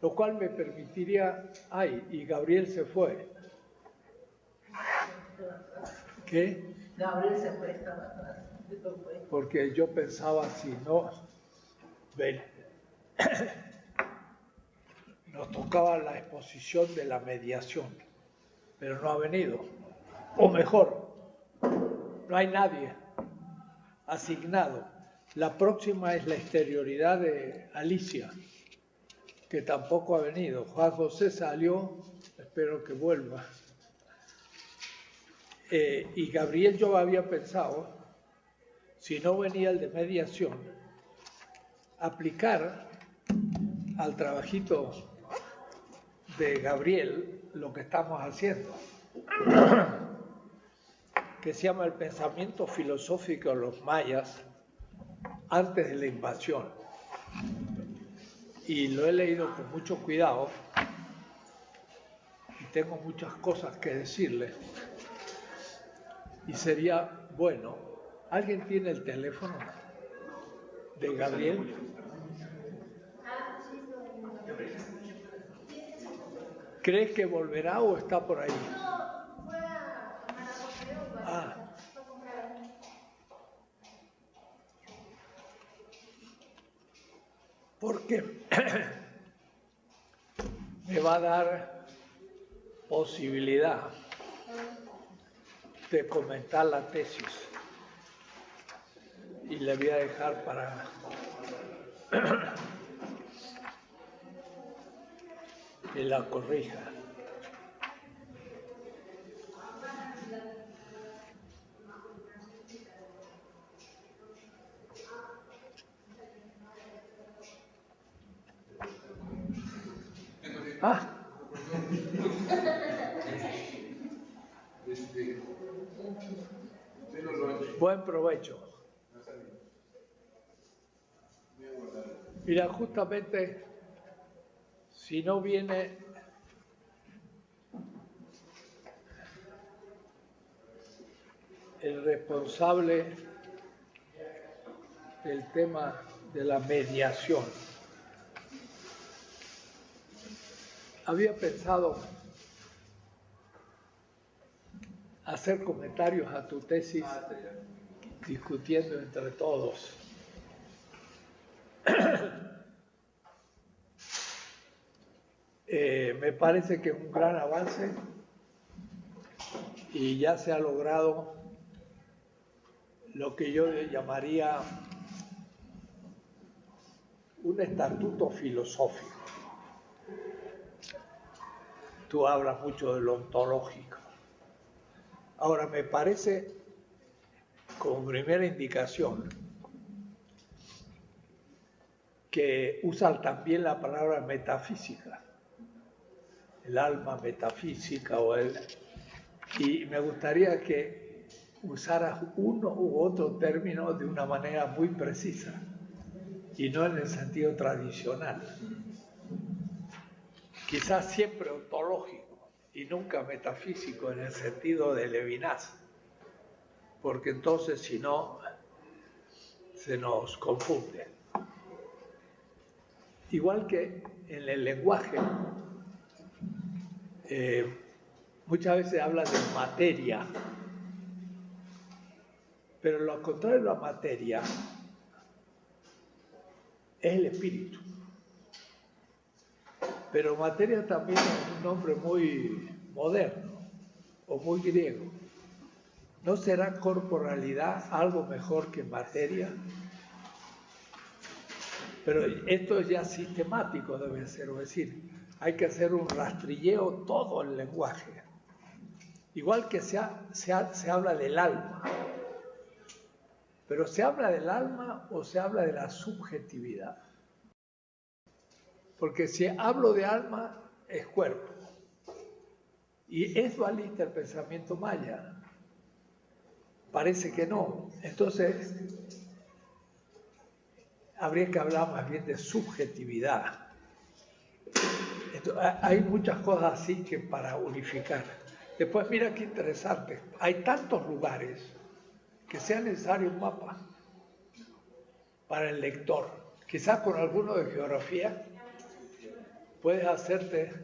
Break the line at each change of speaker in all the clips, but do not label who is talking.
lo cual me permitiría, y Gabriel se fue. ¿Qué?
Gabriel se fue, estaba atrás.
Porque yo pensaba, si no, ven, nos tocaba la exposición de la mediación, pero no ha venido. O mejor, no hay nadie asignado. La próxima es la exterioridad de Alicia, que tampoco ha venido. Juan José salió, espero que vuelva. Y Gabriel, yo había pensado, si no venía el de mediación, aplicar al trabajito de Gabriel lo que estamos haciendo, que se llama el pensamiento filosófico de los mayas antes de la invasión. Y lo he leído con mucho cuidado y tengo muchas cosas que decirle. Y sería bueno, ¿alguien tiene el teléfono de Gabriel? ¿Crees que volverá o está por ahí?
No, fue a Maracopeo.
Porque me va a dar posibilidad de comentar la tesis y le voy a dejar para que la corrija. Buen provecho. Mira, justamente, si no viene el responsable del tema de la mediación, había pensado hacer comentarios a tu tesis discutiendo entre todos. Me parece que es un gran avance y ya se ha logrado lo que yo llamaría un estatuto filosófico. Tú hablas mucho de lo ontológico. Ahora, me parece, como primera indicación, que usan también la palabra metafísica, el alma metafísica y me gustaría que usaras uno u otro término de una manera muy precisa y no en el sentido tradicional. Quizás siempre ontológico y nunca metafísico en el sentido de Levinas, porque entonces si no se nos confunde. Igual que en el lenguaje, muchas veces habla de materia, pero lo contrario de la materia es el espíritu. Pero materia también es un nombre muy moderno o muy griego. ¿No será corporalidad algo mejor que materia? Pero esto es ya sistemático, debe ser, es decir, hay que hacer un rastrilleo todo el lenguaje. Igual que se habla del alma. Pero ¿se habla del alma o se habla de la subjetividad? Porque si hablo de alma, es cuerpo. Y es dualista el pensamiento maya. Parece que no. Entonces, habría que hablar más bien de subjetividad. Hay muchas cosas así que para unificar. Después, mira qué interesante. Hay tantos lugares que sea necesario un mapa para el lector. Quizás con alguno de geografía, puedes hacerte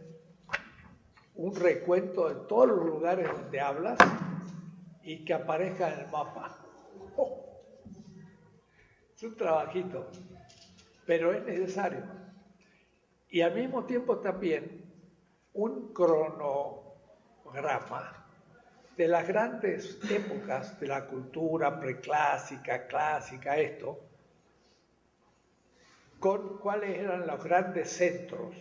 un recuento de todos los lugares donde hablas y que aparezca en el mapa. ¡Oh! Es un trabajito, pero es necesario. Y al mismo tiempo también un cronograma de las grandes épocas de la cultura preclásica, clásica, esto, con cuáles eran los grandes centros,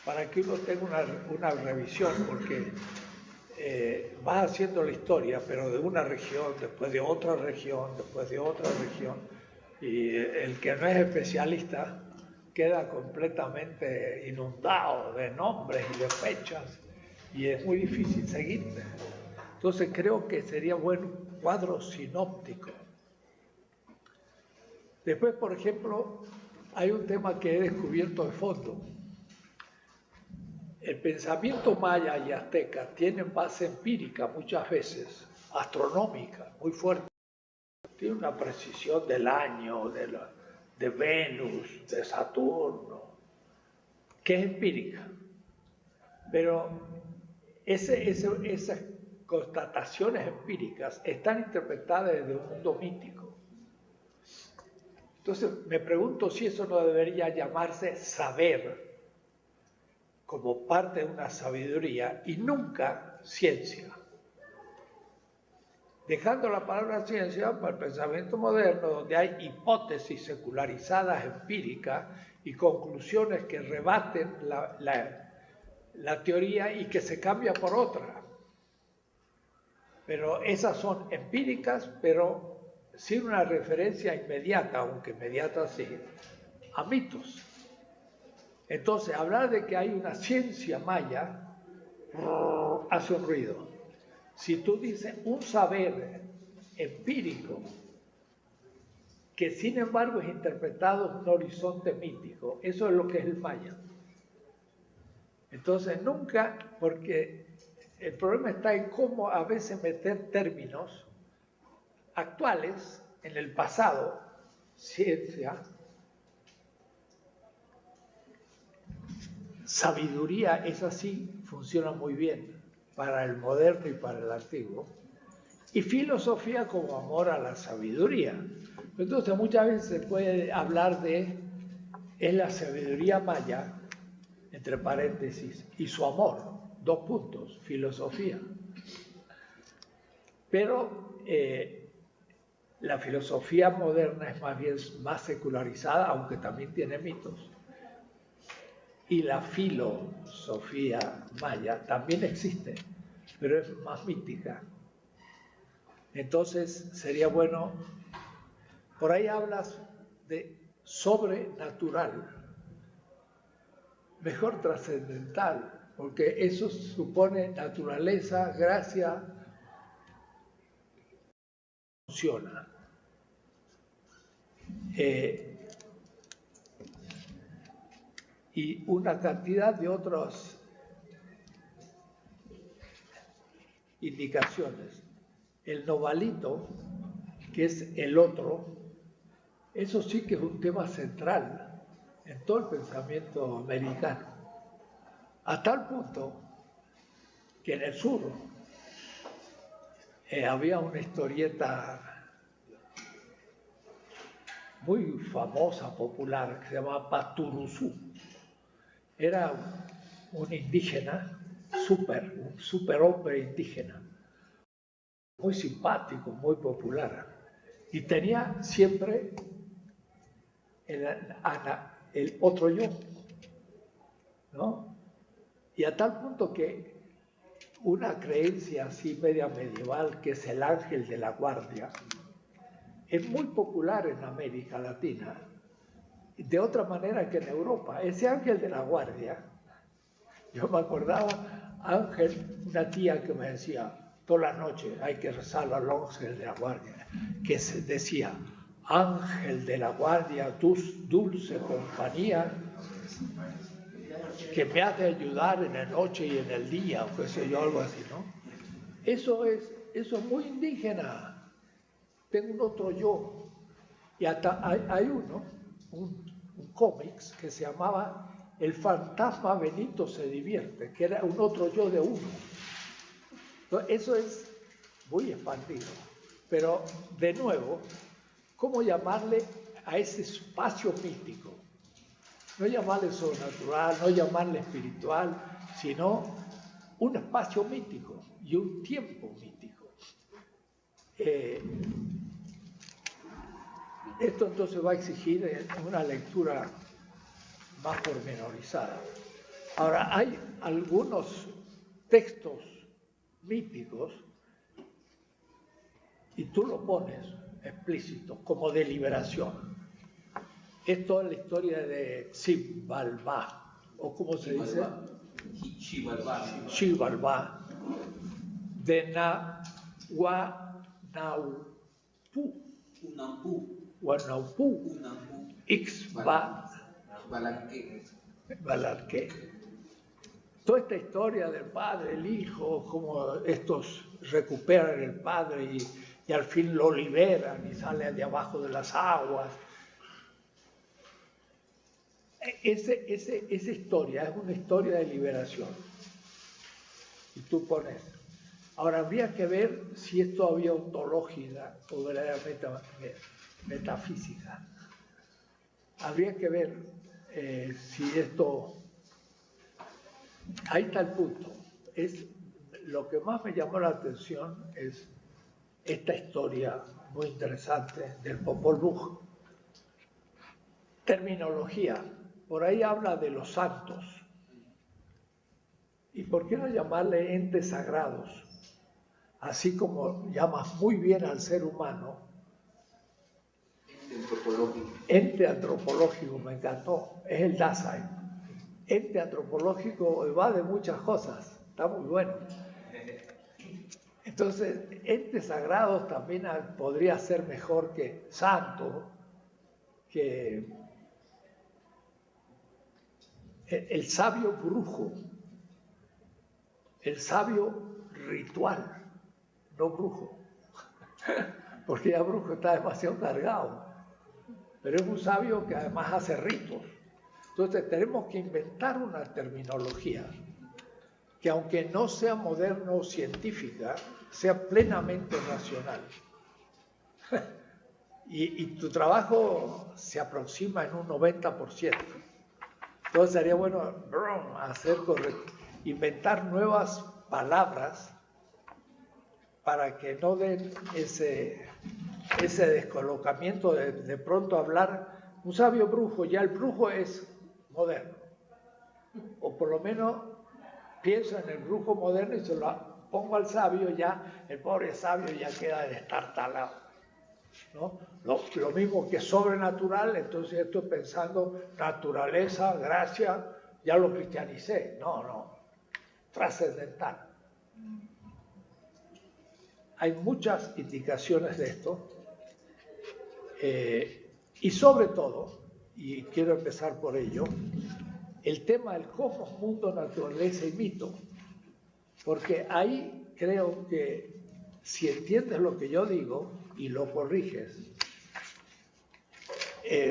para que uno tenga una revisión, porque vas haciendo la historia, pero de una región, después de otra región, después de otra región, y el que no es especialista queda completamente inundado de nombres y de fechas, y es muy difícil seguirte. Entonces creo que sería bueno un cuadro sinóptico. Después, por ejemplo, hay un tema que he descubierto de fondo. El pensamiento maya y azteca tienen base empírica muchas veces, astronómica, muy fuerte. Tiene una precisión del año, de Venus, de Saturno, que es empírica. Pero esas constataciones empíricas están interpretadas desde un mundo mítico. Entonces me pregunto si eso no debería llamarse saber, como parte de una sabiduría, y nunca ciencia. Dejando la palabra ciencia para el pensamiento moderno, donde hay hipótesis secularizadas empíricas y conclusiones que rebaten la teoría y que se cambia por otra. Pero esas son empíricas, pero sin una referencia inmediata, aunque inmediata sí, a mitos. Entonces, hablar de que hay una ciencia maya hace un ruido. Si tú dices un saber empírico que sin embargo es interpretado en un horizonte mítico, eso es lo que es el maya. Entonces nunca, porque el problema está en cómo a veces meter términos actuales en el pasado, ciencia, sabiduría, es así, funciona muy bien para el moderno y para el antiguo, y filosofía como amor a la sabiduría. Entonces muchas veces se puede hablar de es la sabiduría maya, entre paréntesis, y su amor, 2 puntos, filosofía. Pero la filosofía moderna es más bien más secularizada, aunque también tiene mitos. Y la filosofía maya también existe, pero es más mítica. Entonces sería bueno, por ahí hablas de sobrenatural, mejor trascendental, porque eso supone naturaleza, gracia, funciona. Y una cantidad de otras indicaciones. El novalito, que es el otro, eso sí que es un tema central en todo el pensamiento americano, a tal punto que en el sur había una historieta muy famosa, popular, que se llamaba Paturuzú. Era un indígena, un super hombre indígena, muy simpático, muy popular, y tenía siempre el otro yo, ¿no? Y a tal punto que una creencia así media medieval, que es el ángel de la guardia, es muy popular en América Latina, de otra manera que en Europa. Ese ángel de la guardia, yo me acordaba, Ángel, una tía que me decía, toda la noche hay que rezar al ángel de la guardia, que se decía, ángel de la guardia, dulce compañía, que me hace ayudar en la noche y en el día, o qué sé yo, algo así, ¿no? Eso es muy indígena. Tengo un otro yo. Y hasta hay uno, un cómics que se llamaba El fantasma Benito se divierte, que era un otro yo de uno. Entonces, eso es muy expandido. Pero, de nuevo, ¿cómo llamarle a ese espacio místico? No llamarle sobrenatural, no llamarle espiritual, sino un espacio mítico y un tiempo mítico. Esto entonces va a exigir una lectura más pormenorizada. Ahora, hay algunos textos míticos, y tú lo pones explícito, como deliberación. Esto es la historia de Xibalbá, o ¿cómo se dice? Xibalbá, de Nahuanaupu, Ixba Balarqué. Toda esta historia del padre, el hijo, cómo estos recuperan el padre y al fin lo liberan y sale de abajo de las aguas. Esa historia es una historia de liberación. Y tú pones. Ahora habría que ver si es todavía ontológica o verdaderamente metafísica. Habría que ver si esto... Ahí está el punto. Lo que más me llamó la atención es esta historia muy interesante del Popol Vuh. Terminología. Por ahí habla de los santos. ¿Y por qué no llamarle entes sagrados? Así como llamas muy bien al ser humano. Ente antropológico, me encantó. Es el Dasein. Ente antropológico va de muchas cosas. Está muy bueno. Entonces, entes sagrados también podría ser mejor que santo, que el sabio brujo, el sabio ritual, no brujo, porque ya brujo está demasiado cargado, pero es un sabio que además hace ritos. Entonces tenemos que inventar una terminología que, aunque no sea moderno o científica, sea plenamente racional. Y tu trabajo se aproxima en un 90%. Entonces sería bueno inventar nuevas palabras para que no den ese descolocamiento de pronto hablar un sabio brujo. Ya el brujo es moderno, o por lo menos pienso en el brujo moderno y se lo pongo al sabio, ya el pobre sabio ya queda destartalado, ¿no? Lo mismo que sobrenatural. Entonces estoy pensando naturaleza, gracia, ya lo cristianicé. No, trascendental. Hay muchas indicaciones de esto, y sobre todo, y quiero empezar por ello, el tema del cosmos, mundo, naturaleza y mito, porque ahí creo que si entiendes lo que yo digo y lo corriges,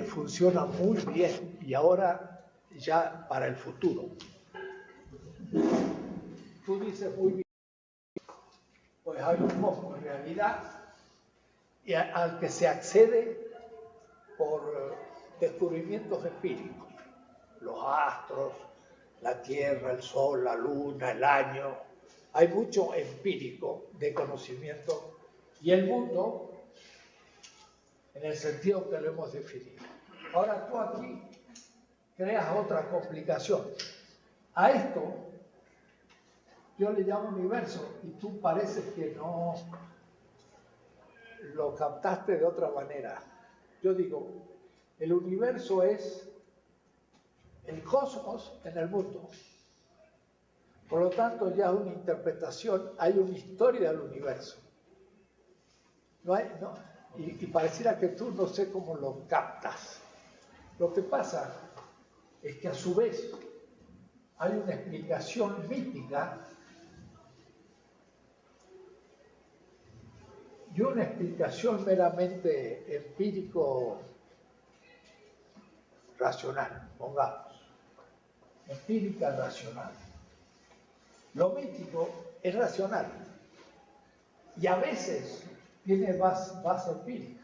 funciona muy bien, y ahora ya para el futuro. Tú dices muy bien, pues hay un cosmos en realidad y al que se accede por descubrimientos empíricos, los astros, la Tierra, el Sol, la Luna, el año. Hay mucho empírico de conocimiento, y el mundo en el sentido que lo hemos definido. Ahora tú aquí creas otra complicación. A esto yo le llamo universo, y tú pareces que no lo captaste de otra manera. Yo digo, el universo es el cosmos en el mundo. Por lo tanto, ya es una interpretación, hay una historia del universo. Y pareciera que tú no sé cómo lo captas. Lo que pasa es que a su vez hay una explicación mítica y una explicación meramente empírico racional, pongamos, empírica racional. Lo mítico es racional y a veces tiene base empírica.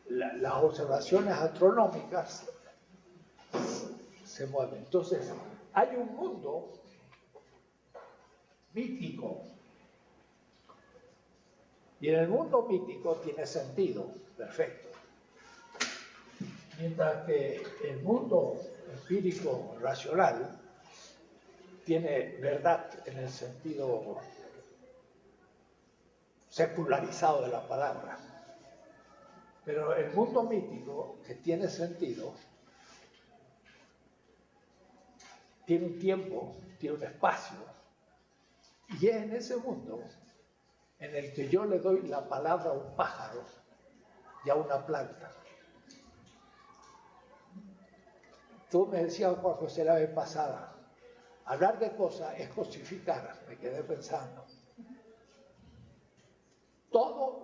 Las observaciones astronómicas se mueven. Entonces, hay un mundo mítico y en el mundo mítico tiene sentido, perfecto. Mientras que el mundo empírico racional tiene verdad en el sentido secularizado de la palabra. Pero el mundo mítico, que tiene sentido, tiene un tiempo, tiene un espacio, y es en ese mundo en el que yo le doy la palabra a un pájaro y a una planta. Tú me decías, Juan José, la vez pasada, hablar de cosas es cosificar, me quedé pensando. Todas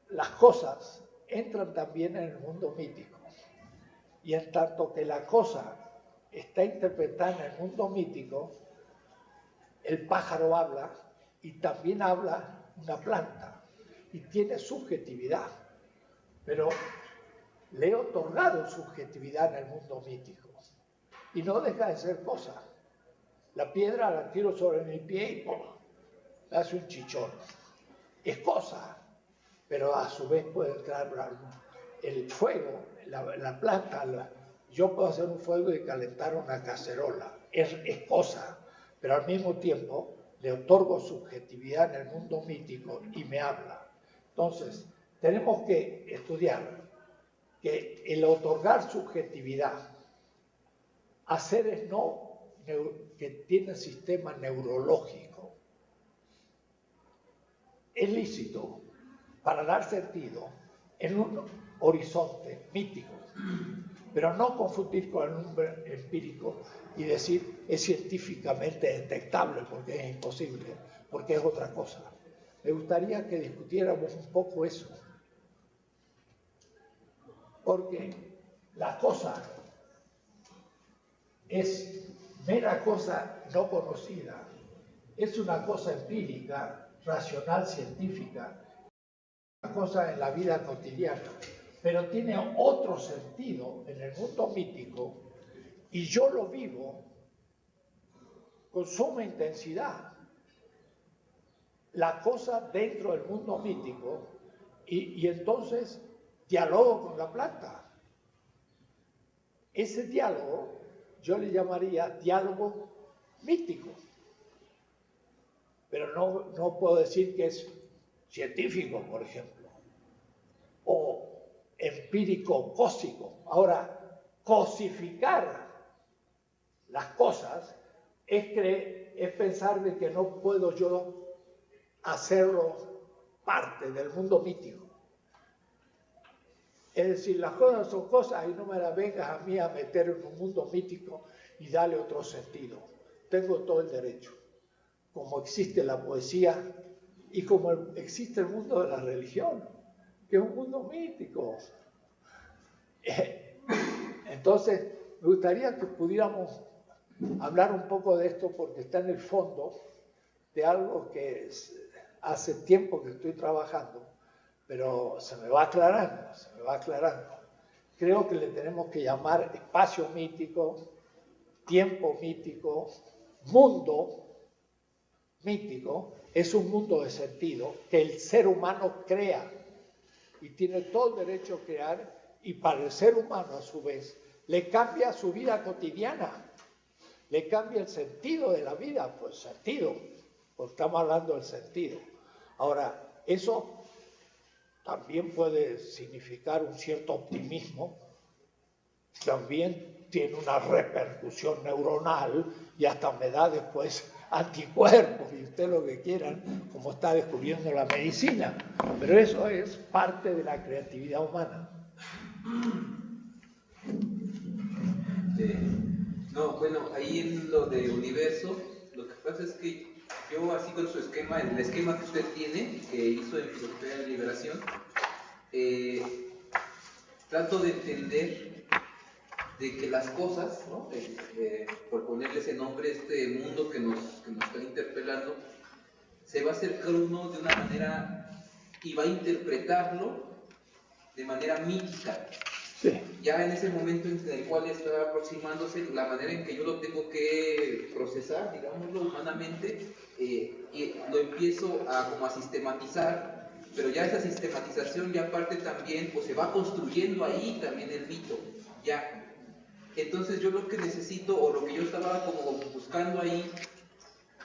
las cosas entran también en el mundo mítico. Y en tanto que la cosa está interpretada en el mundo mítico, el pájaro habla y también habla una planta y tiene subjetividad. Pero le he otorgado subjetividad en el mundo mítico y no deja de ser cosa. La piedra la tiro sobre mi pie y ¡pum!, me hace un chichón. Es cosa, pero a su vez puede entrar el fuego, la planta. Yo puedo hacer un fuego y calentar una cacerola. Es cosa, pero al mismo tiempo le otorgo subjetividad en el mundo mítico y me habla. Entonces, tenemos que estudiar que el otorgar subjetividad a seres que tienen sistema neurológico es lícito para dar sentido en un horizonte mítico, pero no confundir con el número empírico y decir es científicamente detectable porque es imposible, porque es otra cosa. Me gustaría que discutiéramos un poco eso, porque la cosa es mera cosa no conocida, es una cosa empírica, racional, científica, una cosa en la vida cotidiana, pero tiene otro sentido en el mundo mítico y yo lo vivo con suma intensidad. La cosa dentro del mundo mítico y entonces dialogo con la planta. Ese diálogo yo le llamaría diálogo mítico, pero no puedo decir que es científico, por ejemplo, o empírico cósico. Ahora, cosificar las cosas es pensar de que no puedo yo hacerlo parte del mundo mítico. Es decir, las cosas son cosas y no me las vengas a mí a meter en un mundo mítico y darle otro sentido. Tengo todo el derecho. Como existe la poesía y como existe el mundo de la religión, que es un mundo mítico. Entonces, me gustaría que pudiéramos hablar un poco de esto porque está en el fondo de algo que hace tiempo que estoy trabajando, pero se me va aclarando. Creo que le tenemos que llamar espacio mítico, tiempo mítico, mundo mítico. Es un mundo de sentido que el ser humano crea y tiene todo el derecho a crear, y para el ser humano a su vez le cambia su vida cotidiana, le cambia el sentido de la vida, pues sentido, porque estamos hablando del sentido. Ahora, eso también puede significar un cierto optimismo, también tiene una repercusión neuronal y hasta me da después anticuerpos y usted lo que quieran, como está descubriendo la medicina, pero eso es parte de la creatividad humana.
No, bueno, ahí en lo de universo, lo que pasa es que yo así con su esquema, el esquema que usted tiene, que hizo en Filosofía de Liberación, trato de entender de que las cosas, ¿no? Por ponerle ese nombre, este mundo que nos está interpelando, se va a acercar uno de una manera y va a interpretarlo de manera mítica.
Sí.
Ya en ese momento en el cual está aproximándose, la manera en que yo lo tengo que procesar, digámoslo humanamente, y lo empiezo como a sistematizar, pero ya esa sistematización ya parte también, pues se va construyendo ahí también el mito, ya. Entonces yo lo que necesito, o lo que yo estaba como buscando ahí,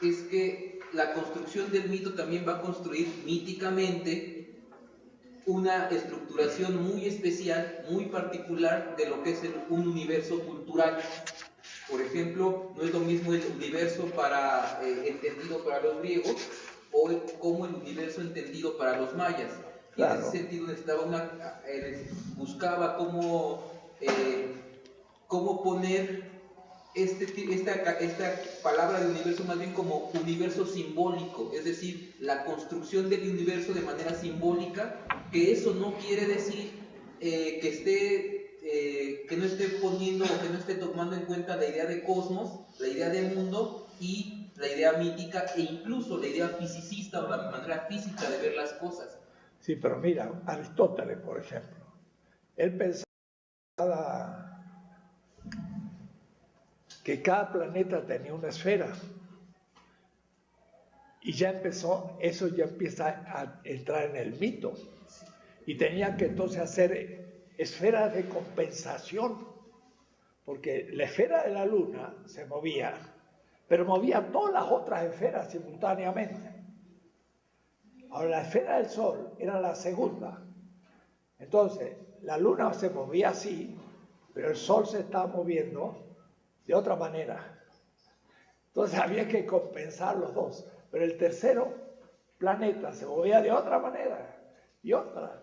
es que la construcción del mito también va a construir míticamente una estructuración muy especial, muy particular de lo que es un universo cultural. Por ejemplo, no es lo mismo el universo entendido para los griegos o como el universo entendido para los mayas.
Claro.
Y en ese sentido buscaba cómo poner esta palabra de universo más bien como universo simbólico, es decir, la construcción del universo de manera simbólica, que eso no quiere decir que no esté poniendo o que no esté tomando en cuenta la idea de cosmos, la idea del mundo y la idea mítica e incluso la idea fisicista o la manera física de ver las cosas.
Sí, pero mira, Aristóteles, por ejemplo, él pensaba que cada planeta tenía una esfera y eso ya empieza a entrar en el mito y tenía que entonces hacer esferas de compensación, porque la esfera de la luna se movía, pero movía todas las otras esferas simultáneamente. Ahora la esfera del sol era la segunda, entonces la luna se movía así, pero el sol se estaba moviendo de otra manera. Entonces había que compensar los dos, pero el tercero planeta se movía de otra manera y otra.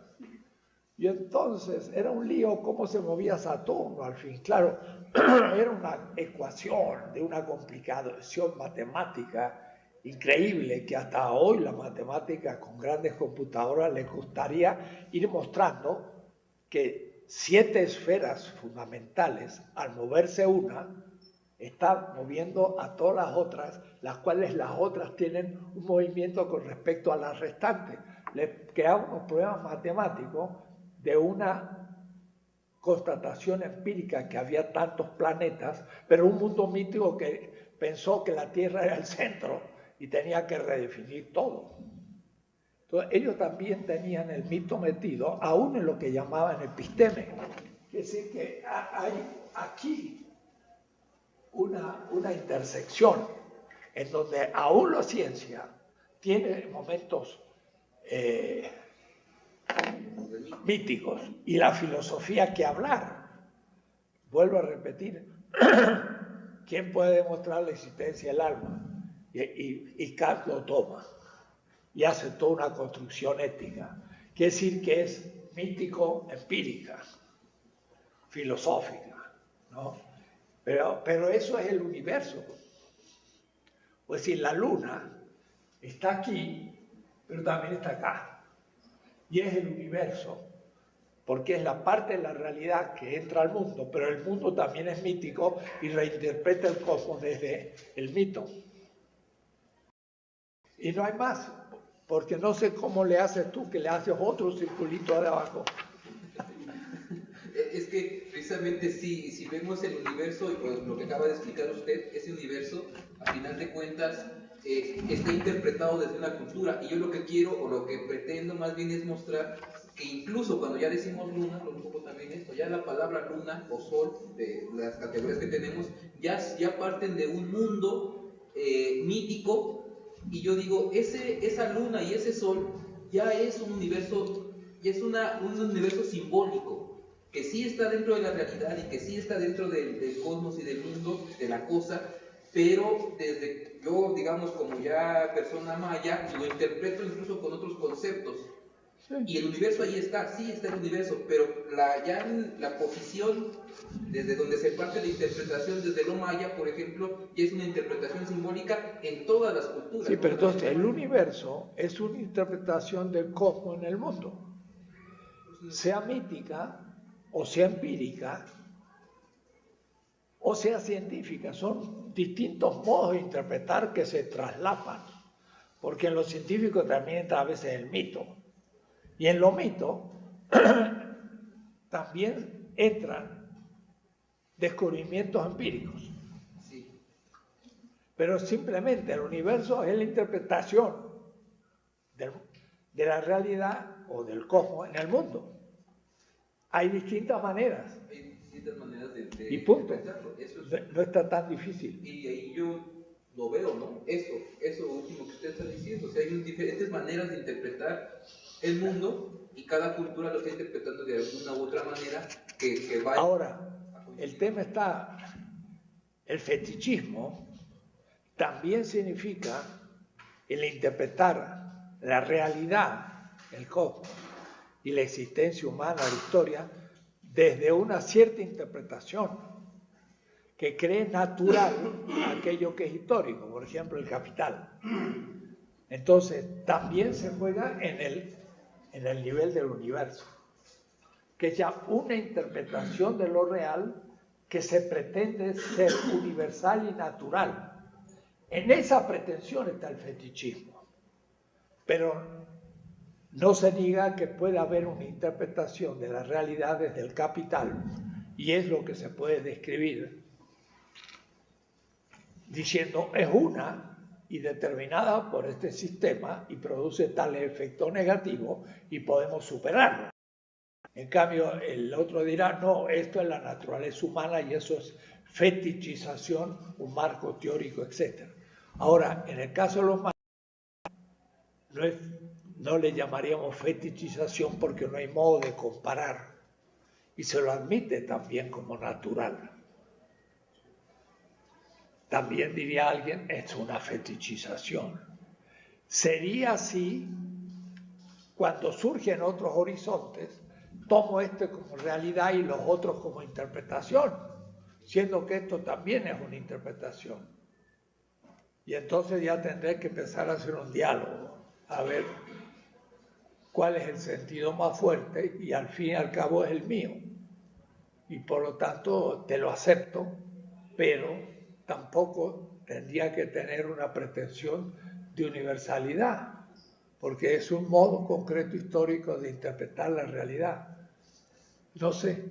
Y entonces era un lío cómo se movía Saturno al fin. Claro, era una ecuación de una complicación matemática increíble que hasta hoy la matemática con grandes computadoras le gustaría ir mostrando que 7 esferas fundamentales, al moverse una, está moviendo a todas las otras, las cuales las otras tienen un movimiento con respecto a las restantes. Le creamos unos problemas matemáticos de una constatación empírica que había tantos planetas, pero un mundo mítico que pensó que la Tierra era el centro y tenía que redefinir todo. Entonces ellos también tenían el mito metido, aún en lo que llamaban episteme. Es decir, que hay aquí una intersección en donde aún la ciencia tiene momentos míticos y la filosofía que hablar. Vuelvo a repetir, ¿quién puede demostrar la existencia del alma? Y Kant lo toma y hace toda una construcción ética. Quiere decir que es mítico-empírica, filosófica, ¿no? Pero eso es el universo. Es decir, la luna está aquí, pero también está acá. Y es el universo, porque es la parte de la realidad que entra al mundo, pero el mundo también es mítico y reinterpreta el cosmos desde el mito. Y no hay más, porque no sé cómo le haces tú, que le haces otro circulito de abajo.
Es que precisamente si vemos el universo, y pues lo que acaba de explicar usted, ese universo, a final de cuentas, está interpretado desde una cultura. Y yo lo que quiero, o lo que pretendo más bien es mostrar que incluso cuando ya decimos luna, un poco también esto, ya la palabra luna o sol, de las categorías que tenemos, ya parten de un mundo mítico, y yo digo, esa luna y ese sol ya es un universo, ya es un universo simbólico, que sí está dentro de la realidad y que sí está dentro del cosmos y del mundo, de la cosa, pero desde yo, digamos, como ya persona maya, lo interpreto incluso con otros conceptos. Sí. Y el universo ahí está, sí está el universo, pero ya en la posición desde donde se parte la interpretación desde lo maya, por ejemplo, ya es una interpretación simbólica en todas las culturas.
Sí, pero entonces el universo es una interpretación del cosmos en el mundo, sea mítica o sea empírica, o sea científica. Son distintos modos de interpretar que se traslapan, porque en lo científico también entra a veces el mito, y en lo mito también entran descubrimientos empíricos.
Sí.
Pero simplemente el universo es la interpretación de la realidad o del cosmos en el mundo. Hay distintas maneras.
Hay distintas maneras de
Y punto.
interpretarlo. Eso es,
No está tan difícil.
y ahí yo lo veo, ¿no? Eso último que usted está diciendo. O sea, hay diferentes maneras de interpretar el mundo y cada cultura lo está interpretando de alguna u otra manera que va.
Ahora, el tema está, el fetichismo también significa el interpretar la realidad, el cosmos y la existencia humana, la historia, desde una cierta interpretación que cree natural aquello que es histórico, por ejemplo, el capital. Entonces, también se juega en el nivel del universo, que es ya una interpretación de lo real que se pretende ser universal y natural. En esa pretensión está el fetichismo, pero no se niega que puede haber una interpretación de la realidad desde el capital, y es lo que se puede describir diciendo es una y determinada por este sistema y produce tales efectos negativos y podemos superarlo. En cambio, el otro dirá, no, esto es la naturaleza humana y eso es fetichización, un marco teórico, etc. Ahora, en el caso de los mayas, no le llamaríamos fetichización porque no hay modo de comparar y se lo admite también como natural. También diría alguien, es una fetichización. Sería así cuando surgen otros horizontes, tomo este como realidad y los otros como interpretación, siendo que esto también es una interpretación. Y entonces ya tendré que empezar a hacer un diálogo, a ver cuál es el sentido más fuerte y al fin y al cabo es el mío. Y por lo tanto te lo acepto, pero tampoco tendría que tener una pretensión de universalidad, porque es un modo concreto histórico de interpretar la realidad. No sé.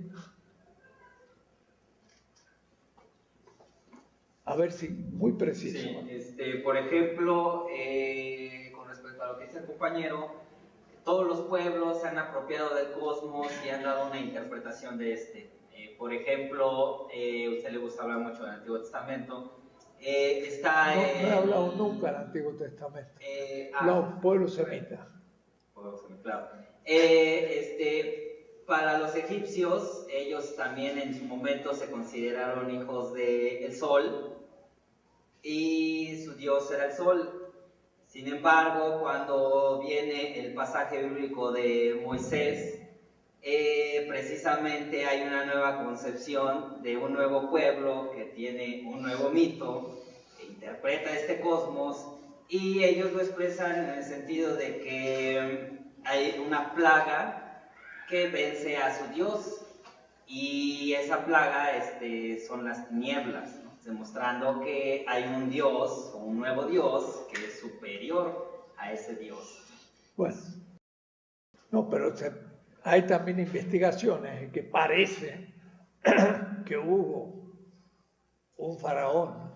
A ver si, muy preciso.
Sí, por ejemplo, con respecto a lo que dice el compañero, todos los pueblos se han apropiado del cosmos y han dado una interpretación de este. Por ejemplo, a usted le gusta hablar mucho del Antiguo Testamento.
No he hablado nunca del Antiguo Testamento. Los pueblos semitas.
Claro. Para los egipcios, ellos también en su momento se consideraron hijos del sol y su dios era el sol. Sin embargo, cuando viene el pasaje bíblico de Moisés, precisamente hay una nueva concepción de un nuevo pueblo que tiene un nuevo mito, que interpreta este cosmos, y ellos lo expresan en el sentido de que hay una plaga que vence a su dios, y esa plaga son las tinieblas, ¿no? Demostrando que hay un dios o un nuevo dios que es superior a ese dios.
Bueno, no, pero hay también investigaciones en que parece que hubo un faraón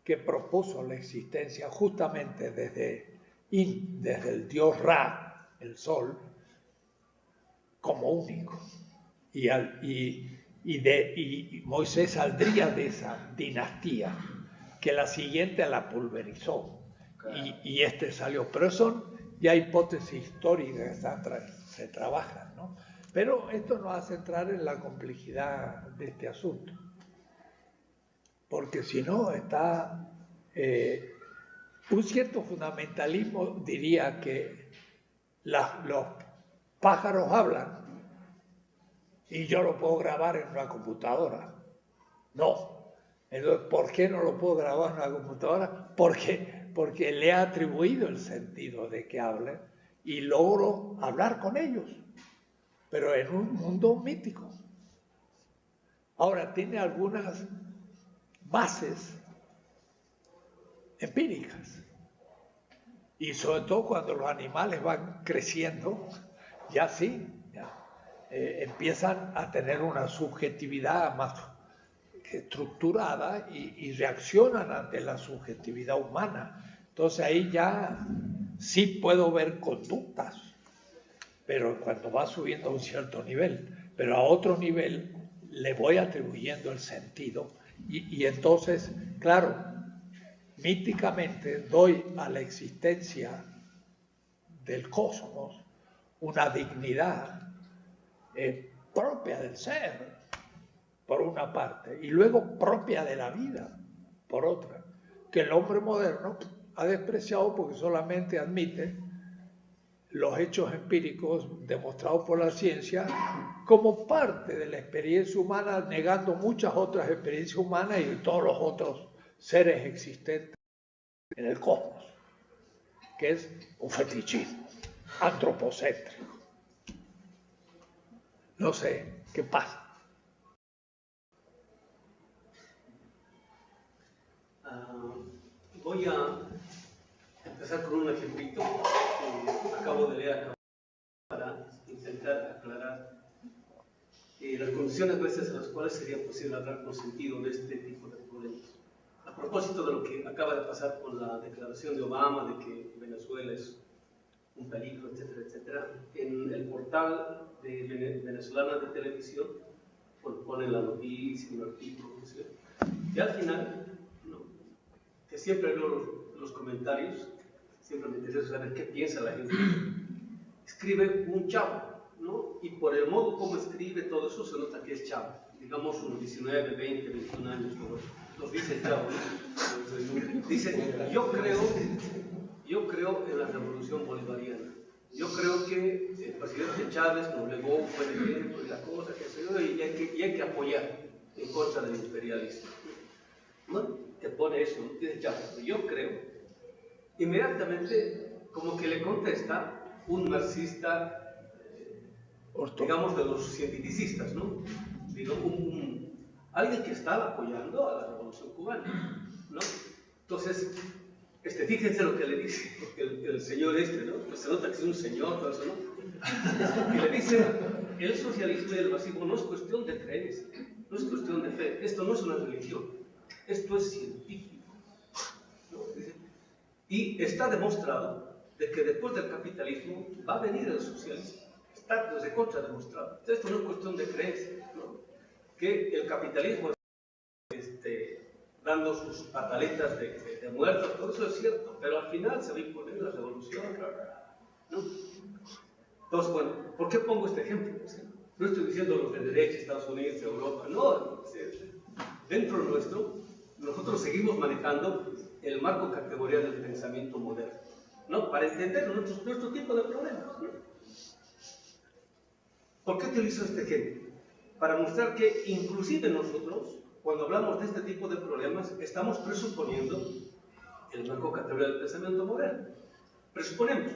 que propuso la existencia justamente desde el dios Ra, el sol, como único. Y Moisés saldría de esa dinastía, que la siguiente la pulverizó, y este salió. Pero son ya hipótesis históricas que se trabajan, ¿no? Pero esto nos hace entrar en la complejidad de este asunto, porque si no está un cierto fundamentalismo diría que los pájaros hablan y yo lo puedo grabar en una computadora. No. Entonces, ¿por qué no lo puedo grabar en una computadora? Porque le he atribuido el sentido de que hablen y logro hablar con ellos, pero en un mundo mítico. Ahora, tiene algunas bases empíricas. Y sobre todo cuando los animales van creciendo, ya sí, empiezan a tener una subjetividad más estructurada y reaccionan ante la subjetividad humana. Entonces ahí ya sí puedo ver conductas, pero cuando va subiendo a un cierto nivel, pero a otro nivel le voy atribuyendo el sentido y entonces, claro, míticamente doy a la existencia del cosmos una dignidad propia del ser, por una parte, y luego propia de la vida, por otra, que el hombre moderno ha despreciado porque solamente admite los hechos empíricos demostrados por la ciencia como parte de la experiencia humana, negando muchas otras experiencias humanas y todos los otros seres existentes en el cosmos, que es un fetichismo antropocéntrico. No sé, ¿qué pasa?
Voy a empezar con un ejemplito que acabo de leer para intentar aclarar las condiciones veces a las cuales sería posible hablar con sentido de este tipo de problemas. A propósito de lo que acaba de pasar con la declaración de Obama de que Venezuela es un peligro, etcétera, etcétera, en el portal de venezolana de televisión ponen la noticia, un artículo, y al final, que siempre leo los comentarios, siempre me interesa saber qué piensa la gente. Escribe un chavo, ¿no? Y por el modo como escribe todo eso se nota que es chavo. Digamos unos 19, 20, 21 años, los dice chavo, ¿no? Dice, yo creo en la revolución bolivariana. Yo creo que el presidente Chávez nos legó un buen ejemplo y la cosa que se dio y hay que apoyar en contra del imperialismo. ¿No? Te pone eso, ¿no? Dice Chávez, yo creo. Inmediatamente, como que le contesta un marxista, digamos de los cientificistas, ¿no? Digo, alguien que estaba apoyando a la revolución cubana, ¿no? Entonces, fíjense lo que le dice el señor ¿no? Pues se nota que es un señor, todo eso, ¿no? Y le dice, el socialismo y el marxismo no es cuestión de creencia, no es cuestión de fe, esto no es una religión, esto es científico, ¿no? Y está demostrado de que después del capitalismo va a venir el socialismo, está desde contra demostrado. Esto no es cuestión de creencia, ¿no? Que el capitalismo dando sus pataletas de muertos, todo eso es cierto, pero al final se va a imponer la revolución, ¿no? Entonces, bueno, ¿por qué pongo este ejemplo? No estoy diciendo los de derecha, Estados Unidos, Europa, no. Dentro nuestro, nosotros seguimos manejando el marco categorial del pensamiento moderno, ¿no? Para entender nuestro tipo de problemas, ¿no? ¿Por qué utilizo este ejemplo? Para mostrar que inclusive nosotros, cuando hablamos de este tipo de problemas, estamos presuponiendo el marco categorial del pensamiento moderno. Presuponemos,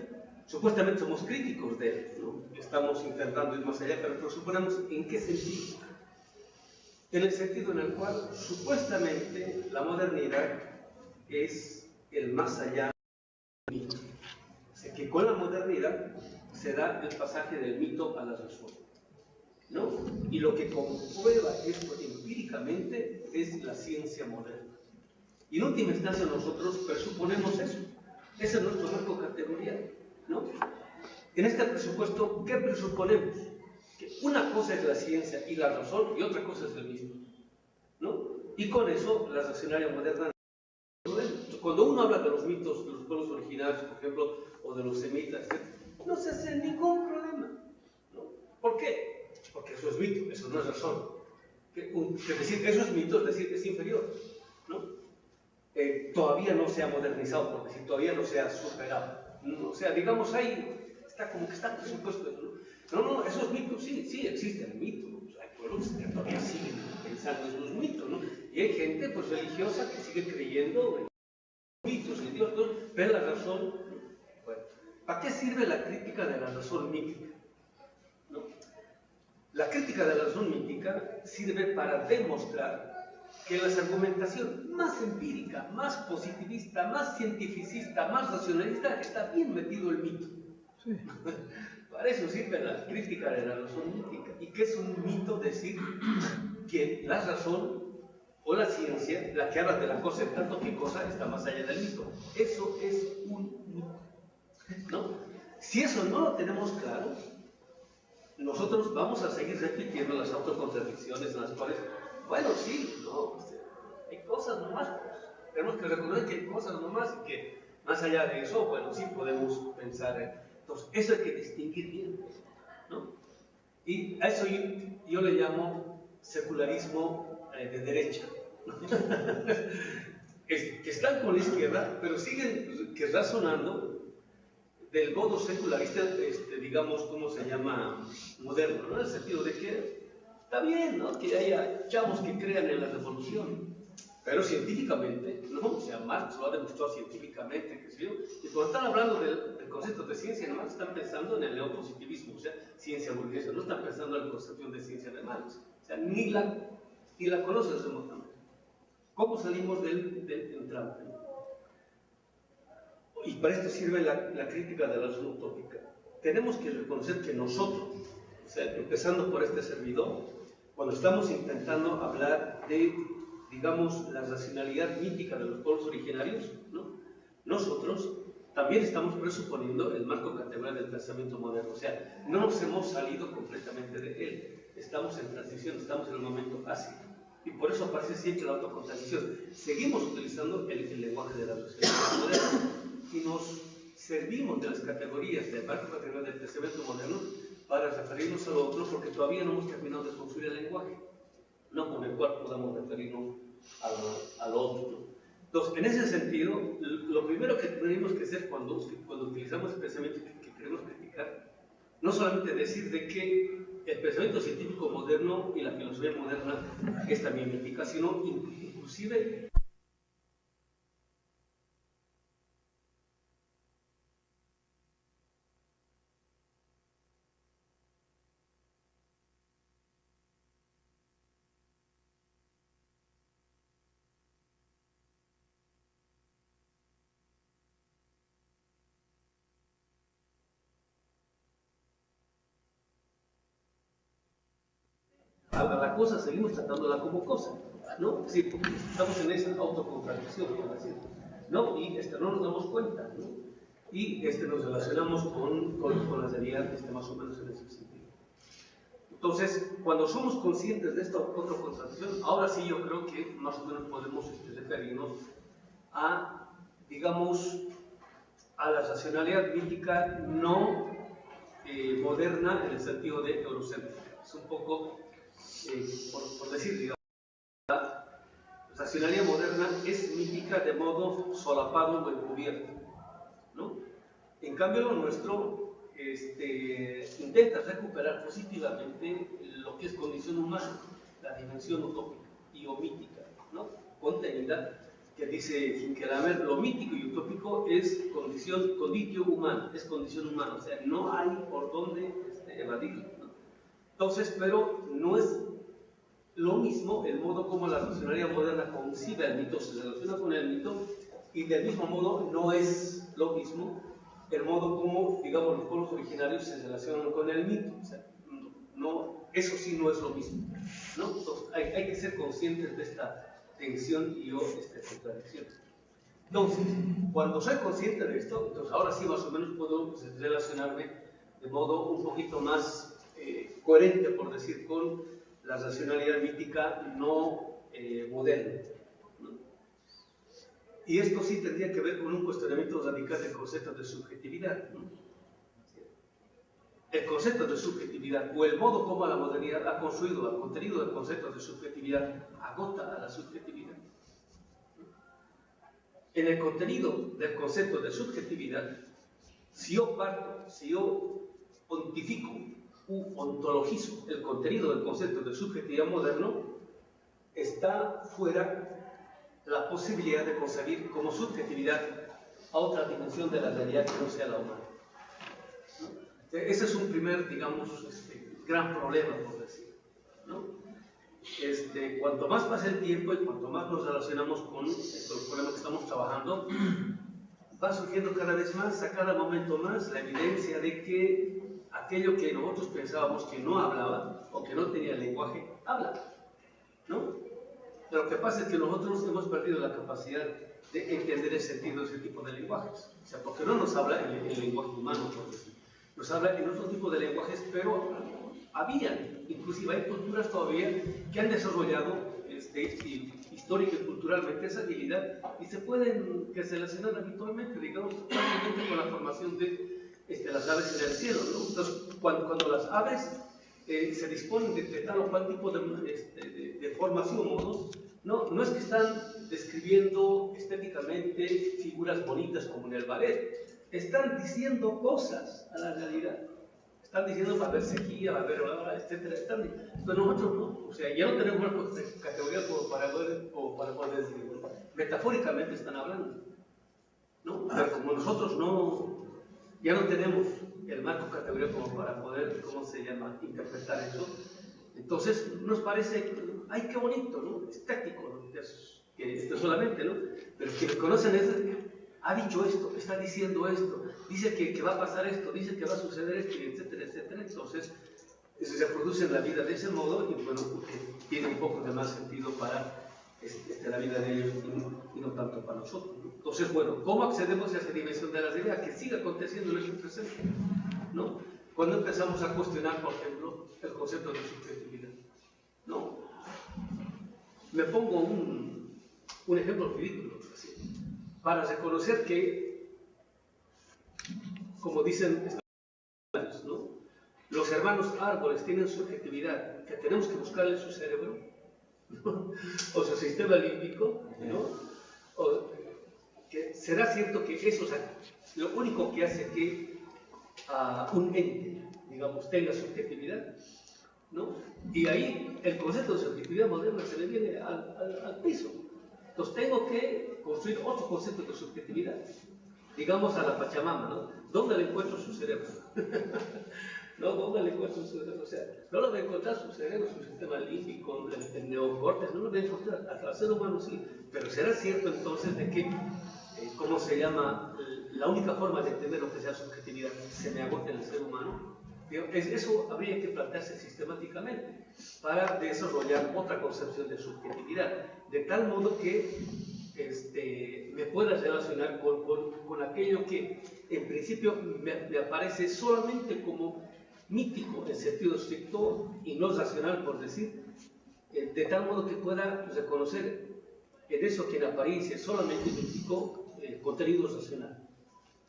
supuestamente somos críticos de él, ¿no? Estamos intentando ir más allá, pero presuponemos en qué sentido. En el sentido en el cual, supuestamente, la modernidad es el más allá del mito. O sea, que con la modernidad se da el pasaje del mito a la razón, ¿no? Y lo que comprueba esto empíricamente es la ciencia moderna. Y en última instancia nosotros presuponemos eso. Ese es nuestro marco categorial, ¿no? En este presupuesto, ¿qué presuponemos? Que una cosa es la ciencia y la razón y otra cosa es el mismo, ¿no? Y con eso la racionalidad moderna. Cuando uno habla de los mitos de los pueblos originarios, por ejemplo, o de los semitas, no se hace ningún problema, ¿no? ¿Por qué? Porque eso es mito, eso no es razón. Decir que eso es mito es decir que es inferior, ¿no? Todavía no se ha modernizado, por decir, todavía no se ha superado. ¿No? O sea, digamos, ahí está como que está presupuesto eso, ¿no? No, esos mitos, sí existen mitos. O sea, hay pueblos que todavía siguen pensando en sus mitos, ¿no? Y hay gente, pues, religiosa que sigue creyendo en mitos, en Dios, ¿no? Pero la razón, bueno, ¿para qué sirve la crítica de la razón mítica? ¿No? La crítica de la razón mítica sirve para demostrar que en la argumentación más empírica, más positivista, más cientificista, más racionalista, está bien metido el mito.
Sí.
Para eso sirve la crítica de la razón mítica. ¿Y qué es un mito? Decir que la razón o la ciencia, la que habla de la cosa en tanto que cosa, está más allá del mito. Eso es un mito, ¿no? Si eso no lo tenemos claro, nosotros vamos a seguir repitiendo las autocontradicciones en las cuales, bueno, sí, no, hay cosas nomás, tenemos que reconocer que hay cosas nomás y que más allá de eso, bueno, sí podemos pensar. Entonces, eso hay que distinguir bien, ¿no? Y a eso yo le llamo secularismo de derecha, ¿no? Que están con la izquierda, pero siguen razonando del modo secularista, digamos, ¿cómo se llama? Moderno, ¿no? En el sentido de que está bien, ¿no? Que haya chavos que crean en la revolución, pero científicamente, ¿no? O sea, Marx lo ha demostrado científicamente, qué sé yo. Y cuando están hablando del concepto de ciencia, nomás están pensando en el neopositivismo, o sea, ciencia burguesa, no están pensando en la concepción de ciencia de Marx. O sea, ni la conocen remotamente. ¿Cómo salimos del entrante? Y para esto sirve la crítica de la razón utópica. Tenemos que reconocer que nosotros, o sea, empezando por este servidor, cuando estamos intentando hablar de, digamos, la racionalidad mítica de los pueblos originarios, ¿no? Nosotros también estamos presuponiendo el marco categoral del pensamiento moderno. O sea, no nos hemos salido completamente de él. Estamos en transición, estamos en el momento ácido. Y por eso aparece siempre la autocontradicción. Seguimos utilizando el lenguaje de la racionalidad moderna y nos servimos de las categorías del marco categoral del pensamiento moderno para referirnos al otro, porque todavía no hemos terminado de construir el lenguaje, no con el cual podamos referirnos al otro, ¿no? Entonces, en ese sentido, lo primero que tenemos que hacer cuando utilizamos el pensamiento que queremos criticar, no solamente decir de que el pensamiento científico moderno y la filosofía moderna es también mítica, sino inclusive a la cosa seguimos tratándola como cosa, ¿no? Sí, porque estamos en esa autocontradicción, por decirlo, ¿no? Y no nos damos cuenta, ¿no? Y nos relacionamos con la realidad más o menos en ese sentido. Entonces, cuando somos conscientes de esta autocontradicción, ahora sí yo creo que más o menos podemos referirnos a, digamos, a la racionalidad mítica no moderna en el sentido de eurocéntrica. Es un poco, por decir, digamos, la racionalidad moderna es mítica de modo solapado o encubierto, ¿no? En cambio, lo nuestro intenta recuperar positivamente lo que es condición humana, la dimensión utópica y o mítica, ¿no? Contenida, que dice Hinkelamer, lo mítico y utópico es conditio humana, es condición humana, o sea, no hay por dónde evadirlo, ¿no? Entonces, pero no es lo mismo el modo como la racionalidad moderna concibe el mito, se relaciona con el mito, y del mismo modo no es lo mismo el modo como, digamos, los pueblos originarios se relacionan con el mito. O sea, no, eso sí no es lo mismo, ¿no? Entonces, hay que ser conscientes de esta tensión y o contradicción. Entonces, cuando soy consciente de esto, entonces ahora sí más o menos puedo relacionarme de modo un poquito más coherente, por decir, con la racionalidad mítica no moderna, ¿no? Y esto sí tendría que ver con un cuestionamiento radical del concepto de subjetividad, ¿no? El concepto de subjetividad o el modo como la modernidad ha construido el contenido del concepto de subjetividad agota a la subjetividad. En el contenido del concepto de subjetividad, si yo pontifico u ontologizo el contenido del concepto de subjetividad moderno, está fuera la posibilidad de concebir como subjetividad a otra dimensión de la realidad que no sea la humana, ¿no? Ese es un primer, digamos, gran problema, por decir, ¿no? Cuanto más pasa el tiempo y cuanto más nos relacionamos con los problemas que estamos trabajando, va surgiendo cada vez más, a cada momento más, la evidencia de que aquello que nosotros pensábamos que no hablaba o que no tenía lenguaje, habla, ¿no? Pero lo que pasa es que nosotros hemos perdido la capacidad de entender el sentido de ese tipo de lenguajes. O sea, porque no nos habla en el lenguaje humano, por decir. Nos habla en otro tipo de lenguajes, pero inclusive hay culturas todavía que han desarrollado histórica y culturalmente esa habilidad y se pueden relacionar habitualmente, digamos, prácticamente con la formación de las aves en el cielo, ¿no? Entonces, cuando las aves se disponen de tal o cual tipo de formación o modos, no es que están describiendo estéticamente figuras bonitas como en el ballet, están diciendo cosas a la realidad. Están diciendo va a haber sequía, va a haber etcétera, pero nosotros no, o sea, ya no tenemos una categoría para poder decirlo. Metafóricamente están hablando, ¿no? Pero como nosotros ya no tenemos el marco categoría como para poder, interpretar eso, entonces nos parece, ay, qué bonito, ¿no? Estético, ¿no? Esto solamente, ¿no? Pero quienes conocen eso, ha dicho esto, está diciendo esto, dice que va a pasar esto, dice que va a suceder esto, etcétera, etcétera. Entonces, eso se produce en la vida de ese modo y bueno, porque tiene un poco de más sentido para la vida de ellos y no tanto para nosotros, ¿no? Entonces, bueno, ¿cómo accedemos a esa dimensión de la realidad que sigue aconteciendo en nuestro presente? ¿No? Cuando empezamos a cuestionar, por ejemplo, el concepto de subjetividad. ¿No? Me pongo un ejemplo ridículo, así, para reconocer que, como dicen, ¿no? Los hermanos árboles tienen subjetividad, que tenemos que buscarle su cerebro, ¿no? O su sistema límbico, ¿no? O que será cierto que eso, o sea, lo único que hace que un ente, digamos, tenga subjetividad, ¿no? Y ahí el concepto de subjetividad moderna se le viene al piso. Entonces tengo que construir otro concepto de subjetividad, digamos a la Pachamama, ¿no? ¿Dónde le encuentro su cerebro? ¿No? ¿Dónde le encuentro su cerebro? O sea, no lo voy a encontrar su cerebro, su sistema límbico, el neocortes, no lo voy a encontrar, hasta el ser humano sí, pero será cierto entonces de que, ¿cómo se llama? La única forma de entender lo que sea subjetividad se me agota en el ser humano. Eso habría que plantearse sistemáticamente para desarrollar otra concepción de subjetividad, de tal modo que me pueda relacionar con aquello que en principio me aparece solamente como mítico en sentido estricto y no racional, por decir, de tal modo que pueda reconocer en eso que en apariencia es solamente mítico contenido racional,